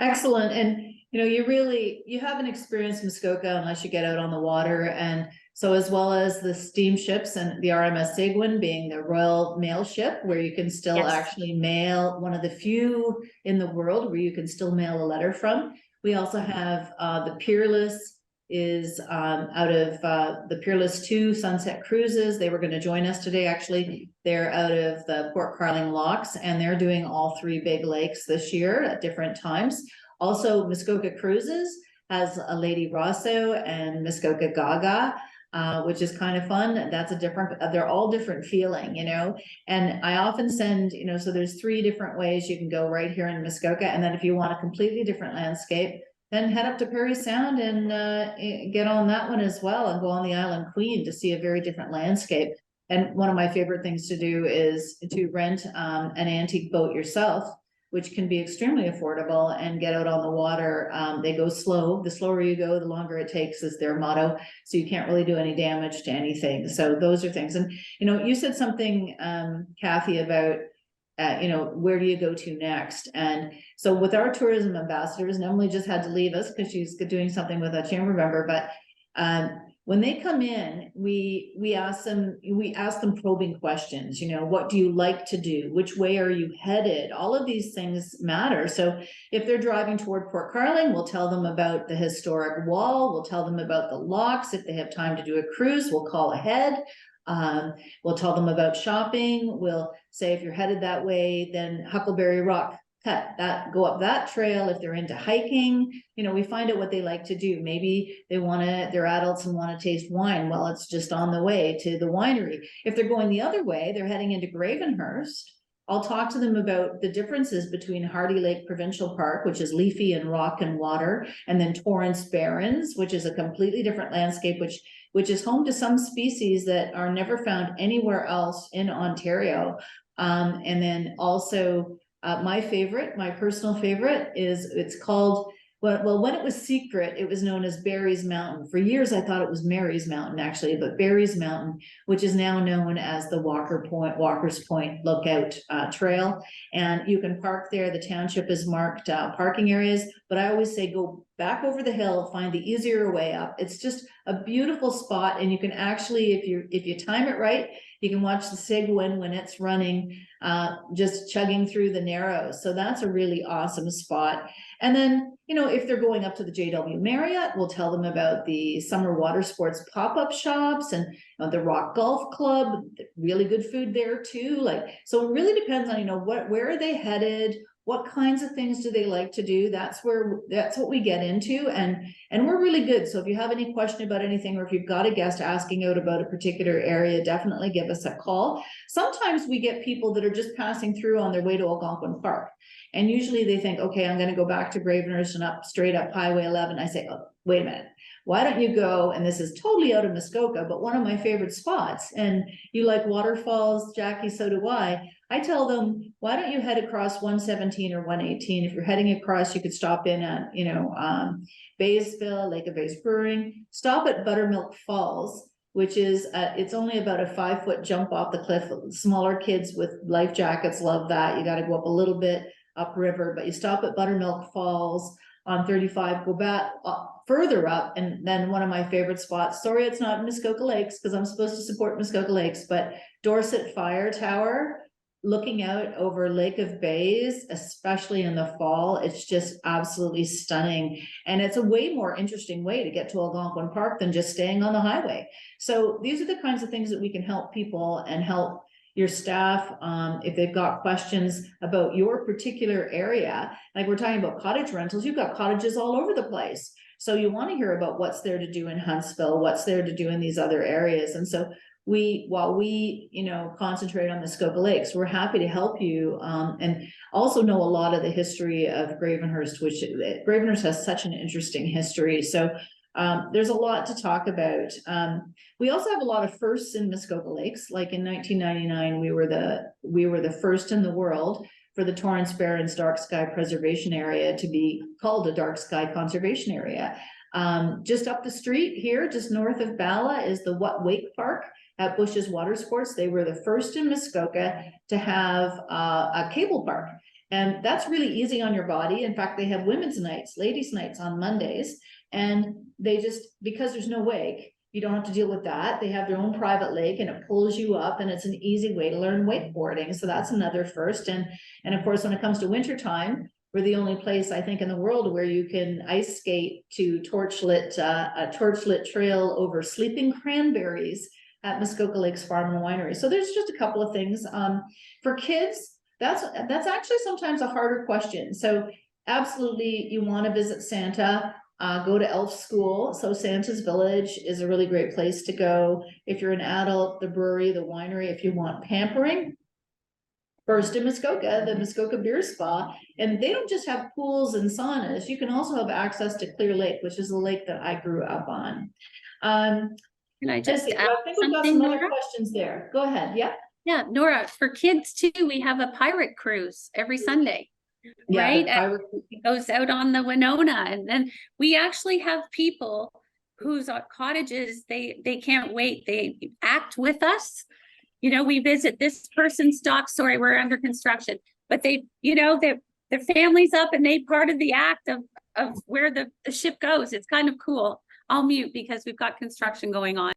S1: Excellent. And, you haven't experienced Muskoka unless you get out on the water. And so as well as the steamships and the RMS Seguin being the Royal Mail ship, where you can still
S4: Yes.
S1: actually mail, one of the few in the world where you can still mail a letter from. We also have the Peerless is out of the Peerless 2 Sunset Cruises. They were going to join us today. Actually, they're out of the Port Carling locks, and they're doing all 3 big lakes this year at different times. Also, Muskoka Cruises has a Lady Rosso and Muskoka Gaga, which is kind of fun. That's a different, they're all different feeling, you know? And I often send, you know, so there's 3 different ways you can go right here in Muskoka. And then if you want a completely different landscape, then head up to Parry Sound and get on that one as well, and go on the Island Queen to see a very different landscape. And one of my favorite things to do is to rent an antique boat yourself, which can be extremely affordable, and get out on the water. They go slow. The slower you go, the longer it takes is their motto. So you can't really do any damage to anything. So those are things. And, you know, you said something, Kathy, about, you know, where do you go to next? And so with our tourism ambassadors, and Emily just had to leave us because she's doing something with a chamber member, but when they come in, we ask them probing questions. You know, what do you like to do? Which way are you headed? All of these things matter. So if they're driving toward Port Carling, we'll tell them about the historic wall. We'll tell them about the locks. If they have time to do a cruise, we'll call ahead. We'll tell them about shopping. We'll say, if you're headed that way, then Huckleberry Rock, go up that trail. If they're into hiking, you know, we find out what they like to do. Maybe they're adults and want to taste wine. Well, it's just on the way to the winery. If they're going the other way, they're heading into Gravenhurst. I'll talk to them about the differences between Hardy Lake Provincial Park, which is leafy and rock and water, and then Torrance Barrens, which is a completely different landscape, which is home to some species that are never found anywhere else in Ontario. And then also, my personal favorite it's called, well, when it was secret, it was known as Barry's Mountain. For years, I thought it was Mary's Mountain, actually, but Barry's Mountain, which is now known as the Walker's Point Lookout Trail. And you can park there. The township is marked parking areas, but I always say go back over the hill, find the easier way up. It's just a beautiful spot. And you can actually, if you time it right, you can watch the Sigwin when it's running, just chugging through the Narrows. So that's a really awesome spot. And then, you know, if they're going up to the JW Marriott, we'll tell them about the summer water sports pop-up shops and the Rock Golf Club. Really good food there too. Like, so it really depends on, you know, where are they headed? What kinds of things do they like to do? That's what we get into, and we're really good. So if you have any question about anything, or if you've got a guest asking out about a particular area, definitely give us a call. Sometimes we get people that are just passing through on their way to Algonquin Park, and usually they think, okay, I'm going to go back to Gravenhurst and up straight up Highway 11. I say, oh, wait a minute. Why don't you go, and this is totally out of Muskoka, but one of my favorite spots, and you like waterfalls, Jackie, so do I tell them, why don't you head across 117 or 118? If you're heading across, you could stop in at, you know, Baysville, Lake of Bays Brewing, stop at Buttermilk Falls, which is, it's only about a 5-foot jump off the cliff. Smaller kids with life jackets love that. You got to go up a little bit upriver, but you stop at Buttermilk Falls on 35, go back further up, and then one of my favorite spots, sorry it's not Muskoka Lakes because I'm supposed to support Muskoka Lakes, but Dorset Fire Tower, looking out over Lake of Bays, especially in the fall, it's just absolutely stunning. And it's a way more interesting way to get to Algonquin Park than just staying on the highway. So these are the kinds of things that we can help people and help your staff, if they've got questions about your particular area. Like we're talking about cottage rentals, you've got cottages all over the place. So you want to hear about what's there to do in Huntsville, what's there to do in these other areas. And so while we, you know, concentrate on the Muskoka Lakes, we're happy to help you, and also know a lot of the history of Gravenhurst, which Gravenhurst has such an interesting history. So there's a lot to talk about. We also have a lot of firsts in Muskoka Lakes. Like in 1999, we were the first in the world for the Torrance Barrens Dark Sky Preservation Area to be called a Dark Sky Conservation Area. Just up the street here, just north of Bala, is the Wake Park at Bush's Water Sports. They were the first in Muskoka to have a cable park. And that's really easy on your body. In fact, they have women's nights, ladies' nights on Mondays. And they just, because there's no wake, you don't have to deal with that. They have their own private lake and it pulls you up, and it's an easy way to learn wakeboarding. So that's another first. And of course, when it comes to wintertime, we're the only place, I think, in the world where you can ice skate to a torchlit trail over sleeping cranberries at Muskoka Lakes Farm and Winery. So there's just a couple of things. For kids, that's actually sometimes a harder question. So absolutely, you want to visit Santa, go to Elf School. So Santa's Village is a really great place to go. If you're an adult, the brewery, the winery, if you want pampering. First in Muskoka, the Muskoka Beer Spa, and they don't just have pools and saunas. You can also have access to Clear Lake, which is the lake that I grew up on.
S4: Can I just
S1: Jesse,
S4: add
S1: I think we've got
S4: something,
S1: some other
S4: Nora?
S1: questions there. Go ahead. Yeah.
S4: Yeah, Nora, for kids too, we have a pirate cruise every Sunday.
S1: Yeah.
S4: Right?
S1: the pirate-
S4: It goes out on the Winona, and then we actually have people whose cottages, they can't wait. They act with us. You know, we visit this person's dock. Sorry, we're under construction, but they, you know, their family's up and they part of the act of where the ship goes. It's kind of cool. I'll mute because we've got construction going on.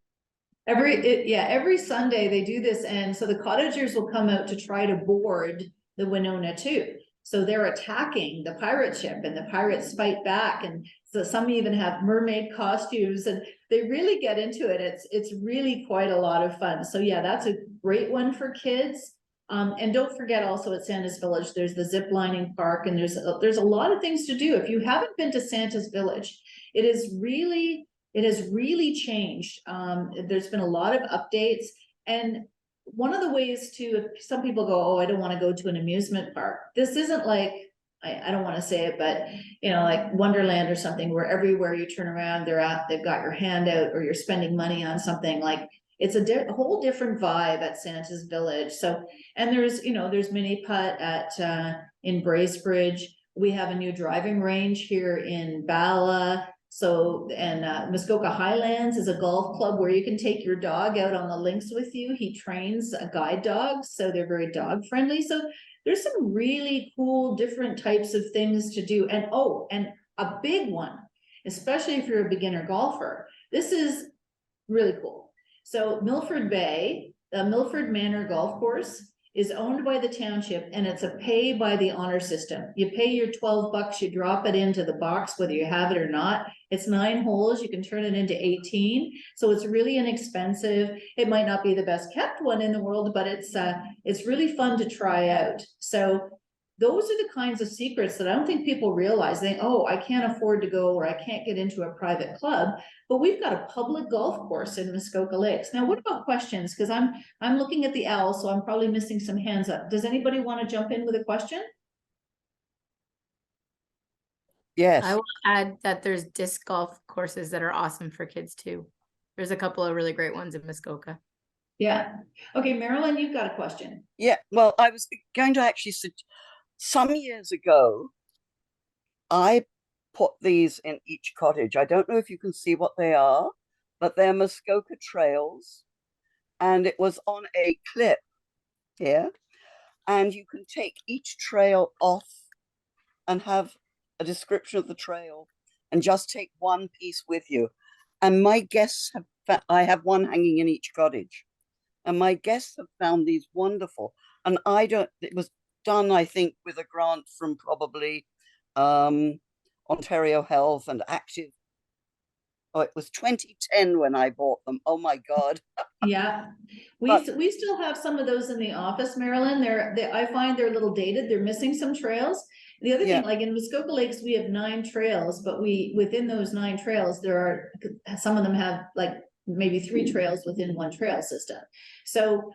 S1: Every Sunday they do this, and so the cottagers will come out to try to board the Winona too. So they're attacking the pirate ship, and the pirates fight back, and so some even have mermaid costumes, and they really get into it. It's really quite a lot of fun. So yeah, that's a great one for kids. And don't forget also at Santa's Village, there's the zip lining park, and there's a lot of things to do. If you haven't been to Santa's Village, it has really changed. There's been a lot of updates, and one of the ways to, some people go, oh, I don't want to go to an amusement park. This isn't like, I don't want to say it, but you know, like Wonderland or something, where everywhere you turn around, they've got your hand out, or you're spending money on something. Like it's a whole different vibe at Santa's Village. So, and there's mini putt at in Bracebridge. We have a new driving range here in Bala. So, and Muskoka Highlands is a golf club where you can take your dog out on the links with you. He trains a guide dog, so they're very dog friendly. So there's some really cool different types of things to do. And and a big one, especially if you're a beginner golfer, this is really cool. So Milford Bay, the Milford Manor Golf Course, is owned by the township, and it's a pay by the honor system. You pay your $12, you drop it into the box, whether you have it or not. It's 9 holes, you can turn it into 18. So it's really inexpensive. It might not be the best kept one in the world, but it's really fun to try out. So those are the kinds of secrets that I don't think people realize. I can't afford to go, or I can't get into a private club, but we've got a public golf course in Muskoka Lakes. Now, what about questions? Because I'm looking at the owl, so I'm probably missing some hands up. Does anybody want to jump in with a question?
S6: Yes.
S2: I will add that there's disc golf courses that are awesome for kids too. There's a couple of really great ones in Muskoka.
S1: Yeah. Okay, Marilyn, you've got a question.
S6: Yeah. Well, I was going to actually some years ago, I put these in each cottage. I don't know if you can see what they are, but they're Muskoka trails, and it was on a clip here, and you can take each trail off and have a description of the trail and just take one piece with you. And my guests I have one hanging in each cottage, and my guests have found these wonderful. And it was done, I think, with a grant from probably Ontario Health and Active. Oh, it was 2010 when I bought them. Oh my God.
S1: Yeah, we still have some of those in the office, Marilyn. I find they're a little dated. They're missing some trails. The other thing, like in Muskoka Lakes, we have 9 trails, but within those 9 trails, some of them have like maybe 3 trails within one trail system. So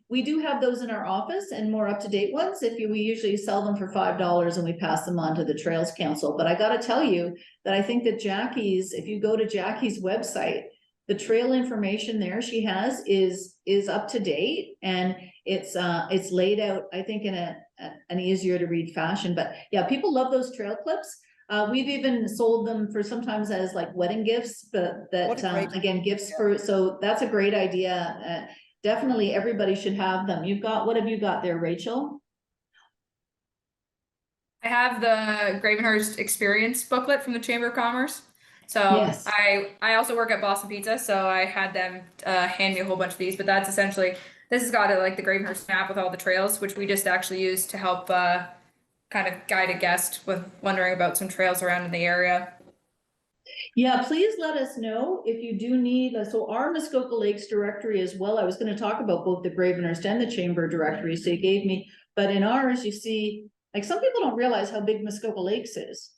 S1: we do have those in our office, and more up-to-date ones. We usually sell them for $5 and we pass them on to the Trails Council. But I got to tell you that I think that if you go to Jackie's website, the trail information there she has is up to date, and it's laid out, I think, in an easier to read fashion. But yeah, people love those trail clips. We've even sold them for sometimes as like wedding gifts, but again, gifts for, so that's a great idea. Definitely everybody should have them. What have you got there, Rachel?
S7: I have the Gravenhurst Experience booklet from the Chamber of Commerce. So
S1: Yes.
S7: I also work at Boston Pizza, so I had them hand me a whole bunch of these, but that's essentially, this has got like the Gravenhurst map with all the trails, which we just actually use to help kind of guide a guest with wondering about some trails around in the area.
S1: Yeah, please let us know if you do need, so our Muskoka Lakes directory as well. I was going to talk about both the Gravenhurst and the Chamber directory, so you gave me, but in ours, you see, Like some people don't realize how big Muskoka Lakes is.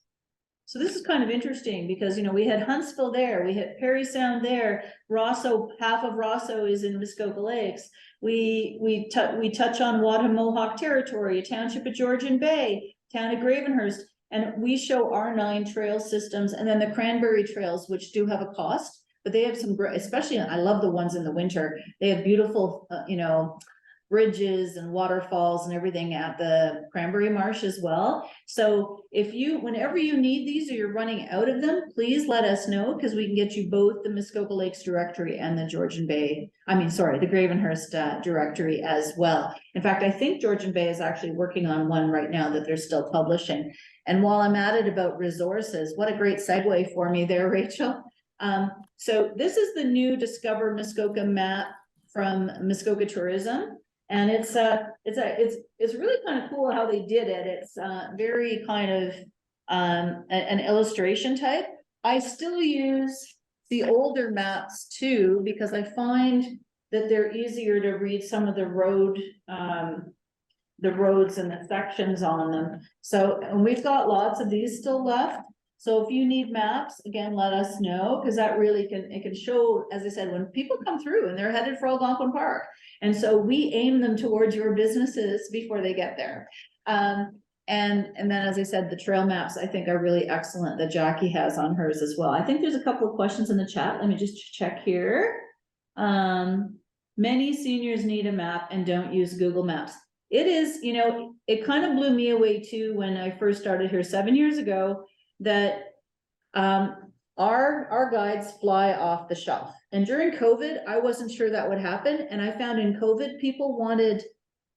S1: So this is kind of interesting because, we had Huntsville there, we had Perry Sound there, Rosso, half of Rosso is in Muskoka Lakes. We touch on Wattamohawk territory, a township of Georgian Bay, town of Gravenhurst, and we show our 9 trail systems and then the cranberry trails, which do have a cost, but they have some great, especially I love the ones in the winter. They have beautiful, bridges and waterfalls and everything at the Cranberry Marsh as well. So whenever you need these or you're running out of them, please let us know because we can get you both the Muskoka Lakes directory and the the Gravenhurst directory as well. In fact, I think Georgian Bay is actually working on one right now that they're still publishing. And while I'm at it about resources, what a great segue for me there, Rachel. So this is the new Discover Muskoka map from Muskoka Tourism. And it's really kind of cool how they did it. It's very kind of an illustration type. I still use the older maps too, because I find that they're easier to read some of the roads and the sections on them. So, and we've got lots of these still left. So if you need maps, again, let us know, because that really can show, as I said, when people come through and they're headed for Algonquin Park. And so we aim them towards your businesses before they get there. And then, as I said, the trail maps I think are really excellent that Jackie has on hers as well. I think there's a couple of questions in the chat. Let me just check here. Many seniors need a map and don't use Google Maps. It is, it kind of blew me away too when I first started here 7 years ago, that our guides fly off the shelf. And during COVID, I wasn't sure that would happen. And I found in COVID, people wanted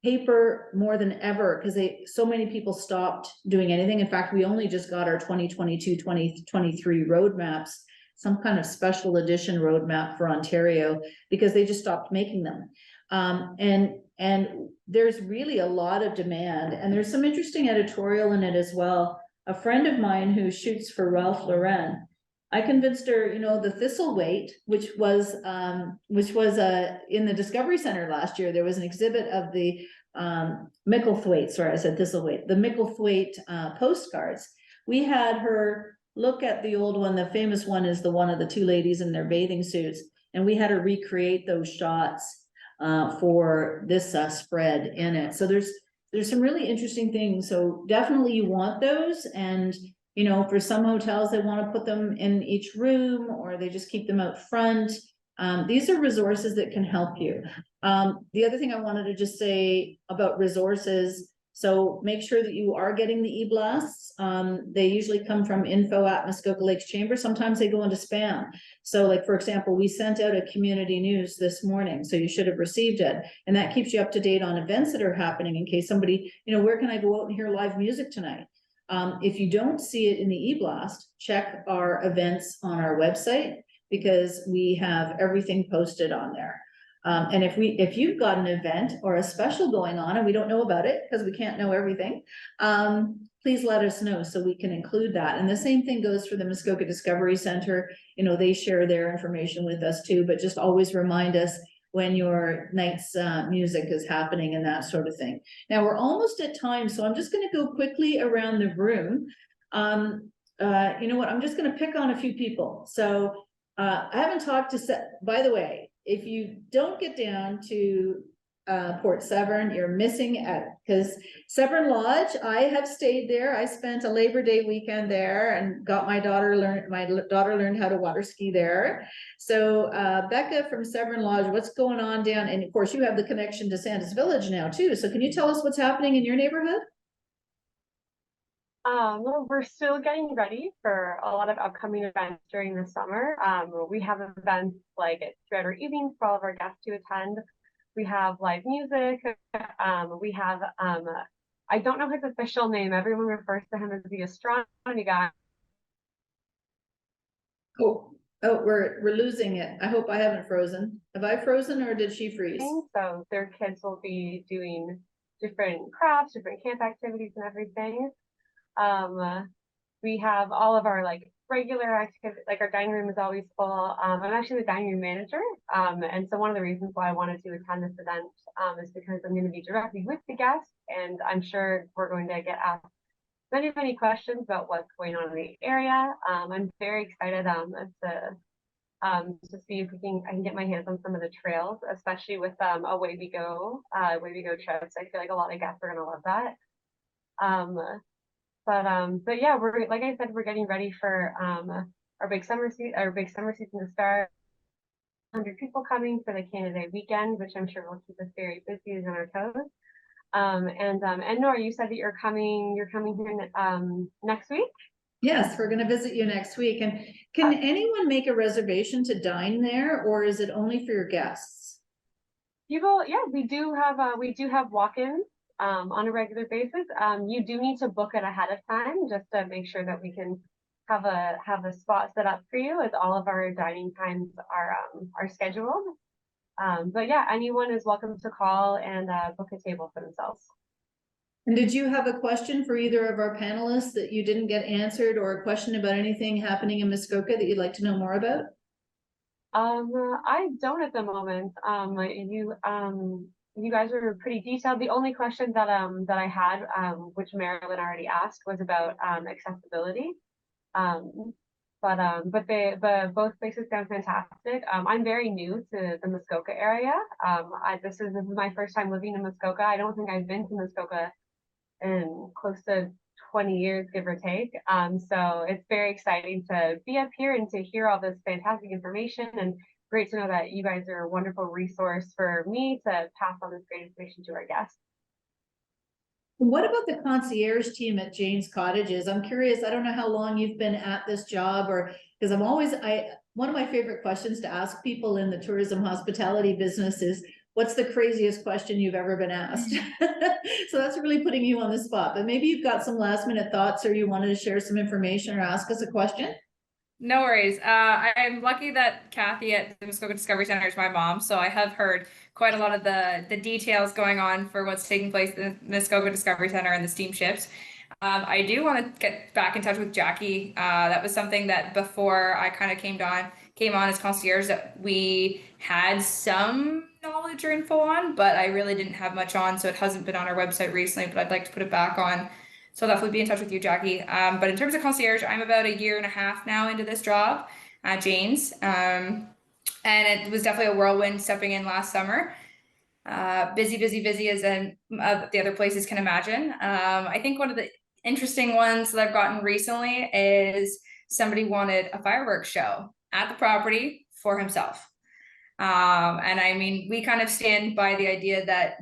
S1: paper more than ever because so many people stopped doing anything. In fact, we only just got our 2022-2023 roadmaps, some kind of special edition roadmap for Ontario, because they just stopped making them. And there's really a lot of demand, and there's some interesting editorial in it as well. A friend of mine who shoots for Ralph Lauren, I convinced her, the Thistlethwaite, which was in the Discovery Center last year. There was an exhibit of the Micklethwaite, sorry, I said Thistlethwaite, the Micklethwaite postcards. We had her look at the old one. The famous one is the one of the 2 ladies in their bathing suits, and we had her recreate those shots for this spread in it. So there's some really interesting things. So definitely you want those. And, for some hotels, they want to put them in each room or they just keep them out front. These are resources that can help you. The other thing I wanted to just say about resources, so make sure that you are getting the e-blasts. They usually come from info@Muskoka Lakes Chamber. Sometimes they go into spam. So like, for example, we sent out a community news this morning, so you should have received it. And that keeps you up to date on events that are happening in case somebody, where can I go out and hear live music tonight? If you don't see it in the e-blast, check our events on our website because we have everything posted on there. And if you've got an event or a special going on and we don't know about it because we can't know everything, please let us know so we can include that. And the same thing goes for the Muskoka Discovery Center. They share their information with us too, but just always remind us when your night's music is happening and that sort of thing. Now we're almost at time, so I'm just going to go quickly around the room. You know what? I'm just going to pick on a few people. So I haven't talked to, by the way, if you don't get down to Port Severn, you're missing out, because Severn Lodge, I have stayed there. I spent a Labor Day weekend there and got my daughter learned how to water ski there. So Becca from Severn Lodge, what's going on down? And of course you have the connection to Santa's Village now too. So can you tell us what's happening in your neighborhood?
S8: Well, we're still getting ready for a lot of upcoming events during the summer. We have events like throughout our evenings for all of our guests to attend. We have live music. We have, I don't know his official name. Everyone refers to him as the astronomy guy.
S1: Oh, we're losing it. I hope I haven't frozen. Have I frozen or did she freeze?
S8: So their kids will be doing different crafts, different camp activities and everything. We have all of our regular activity, like our dining room is always full. I'm actually the dining room manager. And so one of the reasons why I wanted to attend this event is because I'm going to be directly with the guests, and I'm sure we're going to get asked many, many questions about what's going on in the area. I'm very excited to see if I can get my hands on some of the trails, especially with Away We Go trips. I feel like a lot of guests are going to love that. But yeah, we're, like I said, we're getting ready for our big summer season to start. 100 people coming for the Canada Day weekend, which I'm sure will keep us very busy and on our toes. And Nora, you said that you're coming here next week.
S1: Yes, we're going to visit you next week. And can anyone make a reservation to dine there, or is it only for your guests?
S8: Yeah, we do have walk-ins on a regular basis. You do need to book it ahead of time just to make sure that we can have a spot set up for you, as all of our dining times are scheduled. But yeah, anyone is welcome to call and book a table for themselves.
S1: And did you have a question for either of our panelists that you didn't get answered, or a question about anything happening in Muskoka that you'd like to know more about?
S8: I don't at the moment. You guys are pretty detailed. The only question that I had, which Marilyn already asked, was about accessibility. But both places sound fantastic. I'm very new to the Muskoka area. This is my first time living in Muskoka. I don't think I've been to Muskoka in close to 20 years, give or take. So it's very exciting to be up here and to hear all this fantastic information, and great to know that you guys are a wonderful resource for me to pass on this great information to our guests.
S1: What about the concierge team at Jane's Cottages? I'm curious, I don't know how long you've been at this job, or because one of my favorite questions to ask people in the tourism hospitality business is, what's the craziest question you've ever been asked? So that's really putting you on the spot, but maybe you've got some last minute thoughts, or you wanted to share some information or ask us a question.
S7: No worries. I'm lucky that Kathy at the Muskoka Discovery Center is my mom, so I have heard quite a lot of the details going on for what's taking place in the Muskoka Discovery Center and the steamships. I do want to get back in touch with Jackie. That was something that before I kind of came on as concierge, that we had some knowledge or info on, but I really didn't have much on, so it hasn't been on our website recently, but I'd like to put it back on. So I'll definitely be in touch with you, Jackie. But in terms of concierge, I'm about 1.5 years now into this job at Jane's. And it was definitely a whirlwind stepping in last summer. Busy as the other places can imagine. I think one of the interesting ones that I've gotten recently is somebody wanted a fireworks show at the property for himself. And I mean, we kind of stand by the idea that,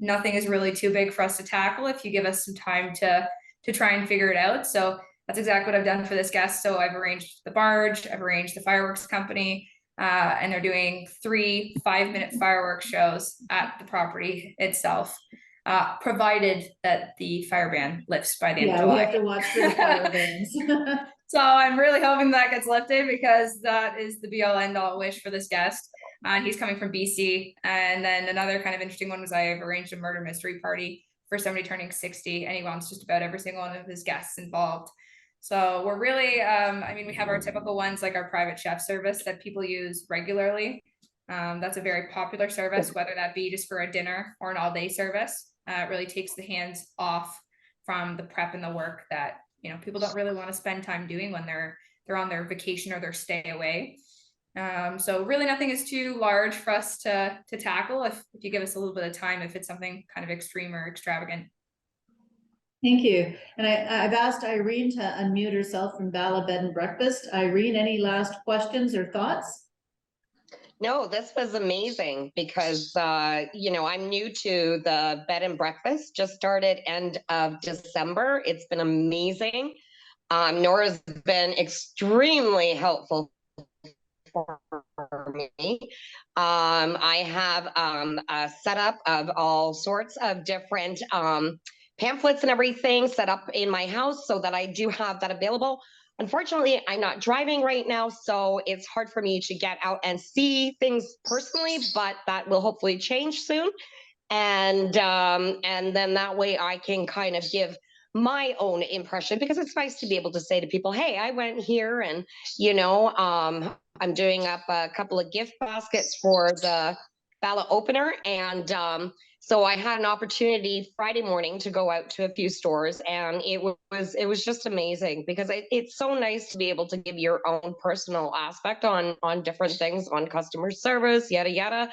S7: nothing is really too big for us to tackle if you give us some time to try and figure it out. So that's exactly what I've done for this guest. So I've arranged the barge, I've arranged the fireworks company, and they're doing 3 5-minute fireworks shows at the property itself, provided that the fire ban lifts by the end of July.
S1: We have to watch for the fire bans.
S7: So I'm really hoping that gets lifted, because that is the be-all end-all wish for this guest. He's coming from BC. And then another kind of interesting one was I've arranged a murder mystery party for somebody turning 60, and he wants just about every single one of his guests involved. So we're really, we have our typical ones, like our private chef service that people use regularly. That's a very popular service, whether that be just for a dinner or an all-day service. It really takes the hands off from the prep and the work that people don't really want to spend time doing when they're on their vacation or their stay away. So really nothing is too large for us to tackle if you give us a little bit of time, if it's something kind of extreme or extravagant.
S1: Thank you. And I've asked Irene to unmute herself from Bala Bed and Breakfast. Irene, any last questions or thoughts?
S5: No, this was amazing because, I'm new to the bed and breakfast, just started end of December. It's been amazing. Nora's been extremely helpful for me. I have a setup of all sorts of different pamphlets and everything set up in my house so that I do have that available. Unfortunately, I'm not driving right now, so it's hard for me to get out and see things personally, but that will hopefully change soon. And then that way I can kind of give my own impression, because it's nice to be able to say to people, hey, I went here and, I'm doing up a couple of gift baskets for the ballot opener. And so I had an opportunity Friday morning to go out to a few stores, and it was just amazing, because it's so nice to be able to give your own personal aspect on different things, on customer service, yada, yada.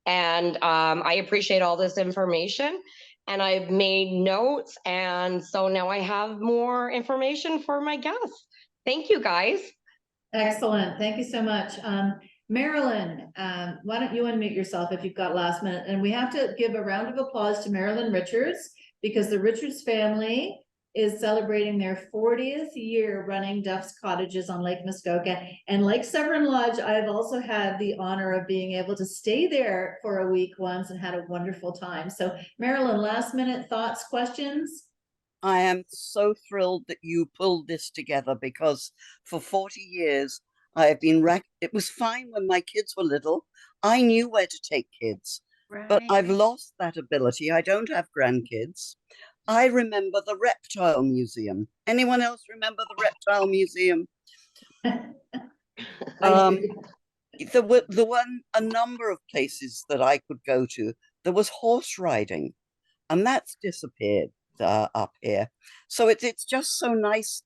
S5: And I appreciate all this information, and I've made notes. And so now I have more information for my guests. Thank you, guys.
S1: Excellent. Thank you so much. Marilyn, why don't you unmute yourself if you've got last minute? And we have to give a round of applause to Marilyn Richards, because the Richards family is celebrating their 40th year running Duff's Cottages on Lake Muskoka. And like Severn Lodge, I've also had the honor of being able to stay there for a week once and had a wonderful time. So Marilyn, last minute thoughts, questions?
S6: I am so thrilled that you pulled this together, because for 40 years I have been it was fine when my kids were little. I knew where to take kids, but I've lost that ability. I don't have grandkids. I remember the Reptile Museum. Anyone else remember the Reptile Museum? There were a number of places that I could go to. There was horse riding, and that's disappeared up here. So it's just so nice.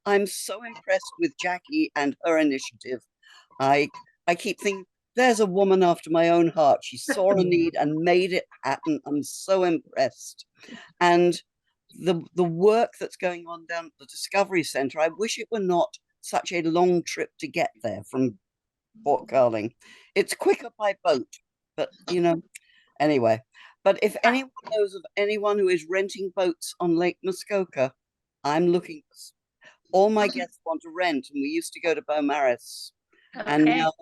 S6: I'm so impressed with Jackie and her initiative. I keep thinking, there's a woman after my own heart. She saw a need and made it happen. I'm so impressed. And the work that's going on down at the Discovery Centre, I wish it were not such a long trip to get there from Port Carling. It's quicker by boat, but anyway. But if anyone knows of anyone who is renting boats on Lake Muskoka, I'm looking. All my guests want to rent, and we used to go to Beaumaris, and now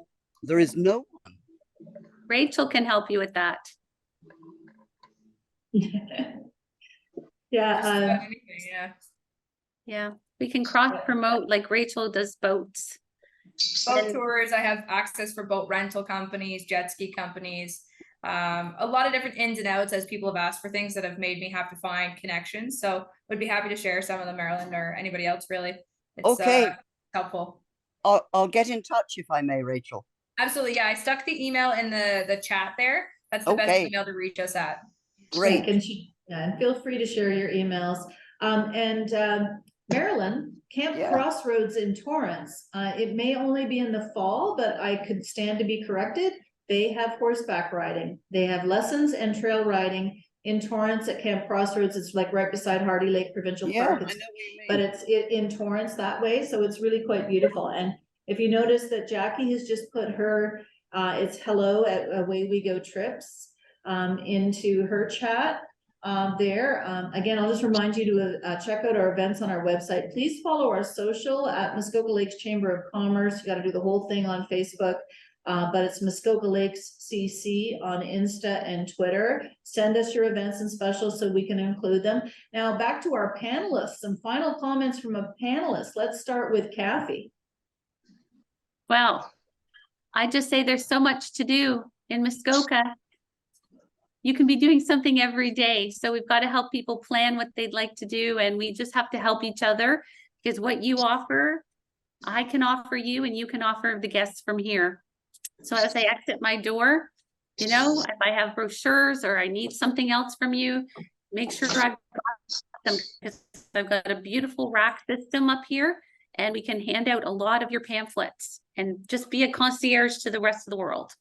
S6: there is no one.
S4: Rachel can help you with that.
S1: Yeah.
S4: Yeah, we can cross promote, like Rachel does boats.
S7: Boat tours, I have access for boat rental companies, jet ski companies, a lot of different ins and outs as people have asked for things that have made me have to find connections. So would be happy to share some of them, Marilyn, or anybody else really. It's helpful.
S6: I'll get in touch if I may, Rachel.
S7: Absolutely, yeah. I stuck the email in the chat there. That's the best email to reach us at.
S6: Great.
S1: And feel free to share your emails. Marilyn, Camp Crossroads in Torrance. It may only be in the fall, but I could stand to be corrected. They have horseback riding. They have lessons and trail riding in Torrance at Camp Crossroads. It's like right beside Hardy Lake Provincial Park.
S6: I know what you mean.
S1: But it's in Torrance that way. So it's really quite beautiful. And if you notice that Jackie has just put her, it's hello at Away We Go Trips into her chat there. Again, I'll just remind you to check out our events on our website. Please follow our social at Muskoka Lakes Chamber of Commerce. You got to do the whole thing on Facebook. But it's Muskoka Lakes CC on Insta and Twitter. Send us your events and specials so we can include them. Now back to our panelists. Some final comments from a panelist. Let's start with Kathy.
S4: Well, I just say there's so much to do in Muskoka. You can be doing something every day. So we've got to help people plan what they'd like to do. And we just have to help each other, because what you offer, I can offer you, and you can offer the guests from here. So as I exit my door, if I have brochures or I need something else from you, make sure I've got them, because I've got a beautiful rack system up here, and we can hand out a lot of your pamphlets and just be a concierge to the rest of the world.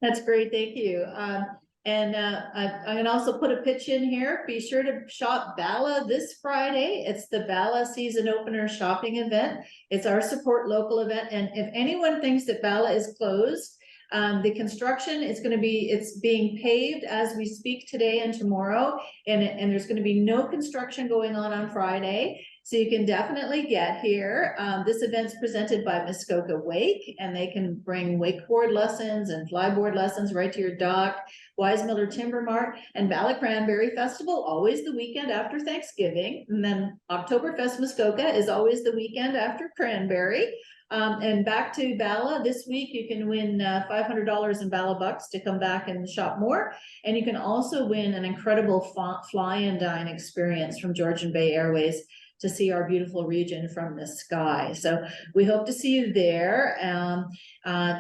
S1: That's great. Thank you. I can also put a pitch in here. Be sure to shop Bala this Friday. It's the Bala season opener shopping event. It's our support local event. And if anyone thinks that Bala is closed, the construction is going to be, it's being paved as we speak today and tomorrow. And there's going to be no construction going on Friday. So you can definitely get here. This event's presented by Muskoka Wake, and they can bring wakeboard lessons and flyboard lessons right to your dock. Weismiller Timber Mart and Bala Cranberry Festival, always the weekend after Thanksgiving. And then Oktoberfest Muskoka is always the weekend after Cranberry. And back to Bala, this week you can win $500 in Bala bucks to come back and shop more. And you can also win an incredible fly and dine experience from Georgian Bay Airways to see our beautiful region from the sky. So we hope to see you there.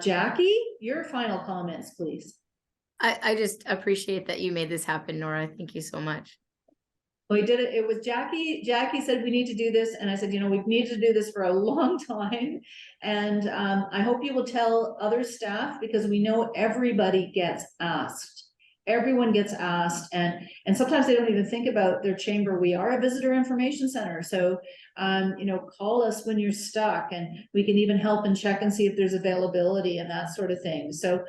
S1: Jackie, your final comments, please.
S2: I just appreciate that you made this happen, Nora. Thank you so much.
S1: We did it. It was Jackie. Jackie said we need to do this. And I said, you know, we've needed to do this for a long time. And I hope you will tell other staff, because we know everybody gets asked. Everyone gets asked, and sometimes they don't even think about their chamber. We are a visitor information center. So, you know, call us when you're stuck, and we can even help and check and see if there's availability and that sort of thing. So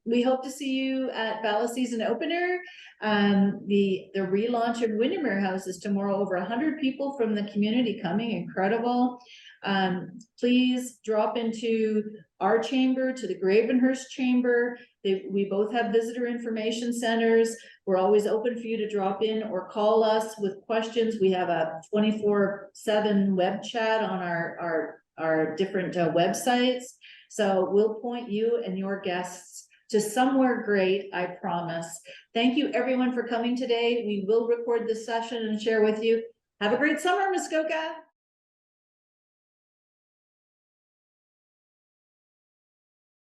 S1: we hope to see you at Bala Season Opener. The relaunch of Windermere House is tomorrow. Over 100 people from the community coming. Incredible. Please drop into our chamber, to the Gravenhurst chamber. We both have visitor information centers. We're always open for you to drop in or call us with questions. We have a 24/7 web chat on our different websites. So we'll point you and your guests to somewhere great, I promise. Thank you everyone for coming today. We will record this session and share with you. Have a great summer, Muskoka.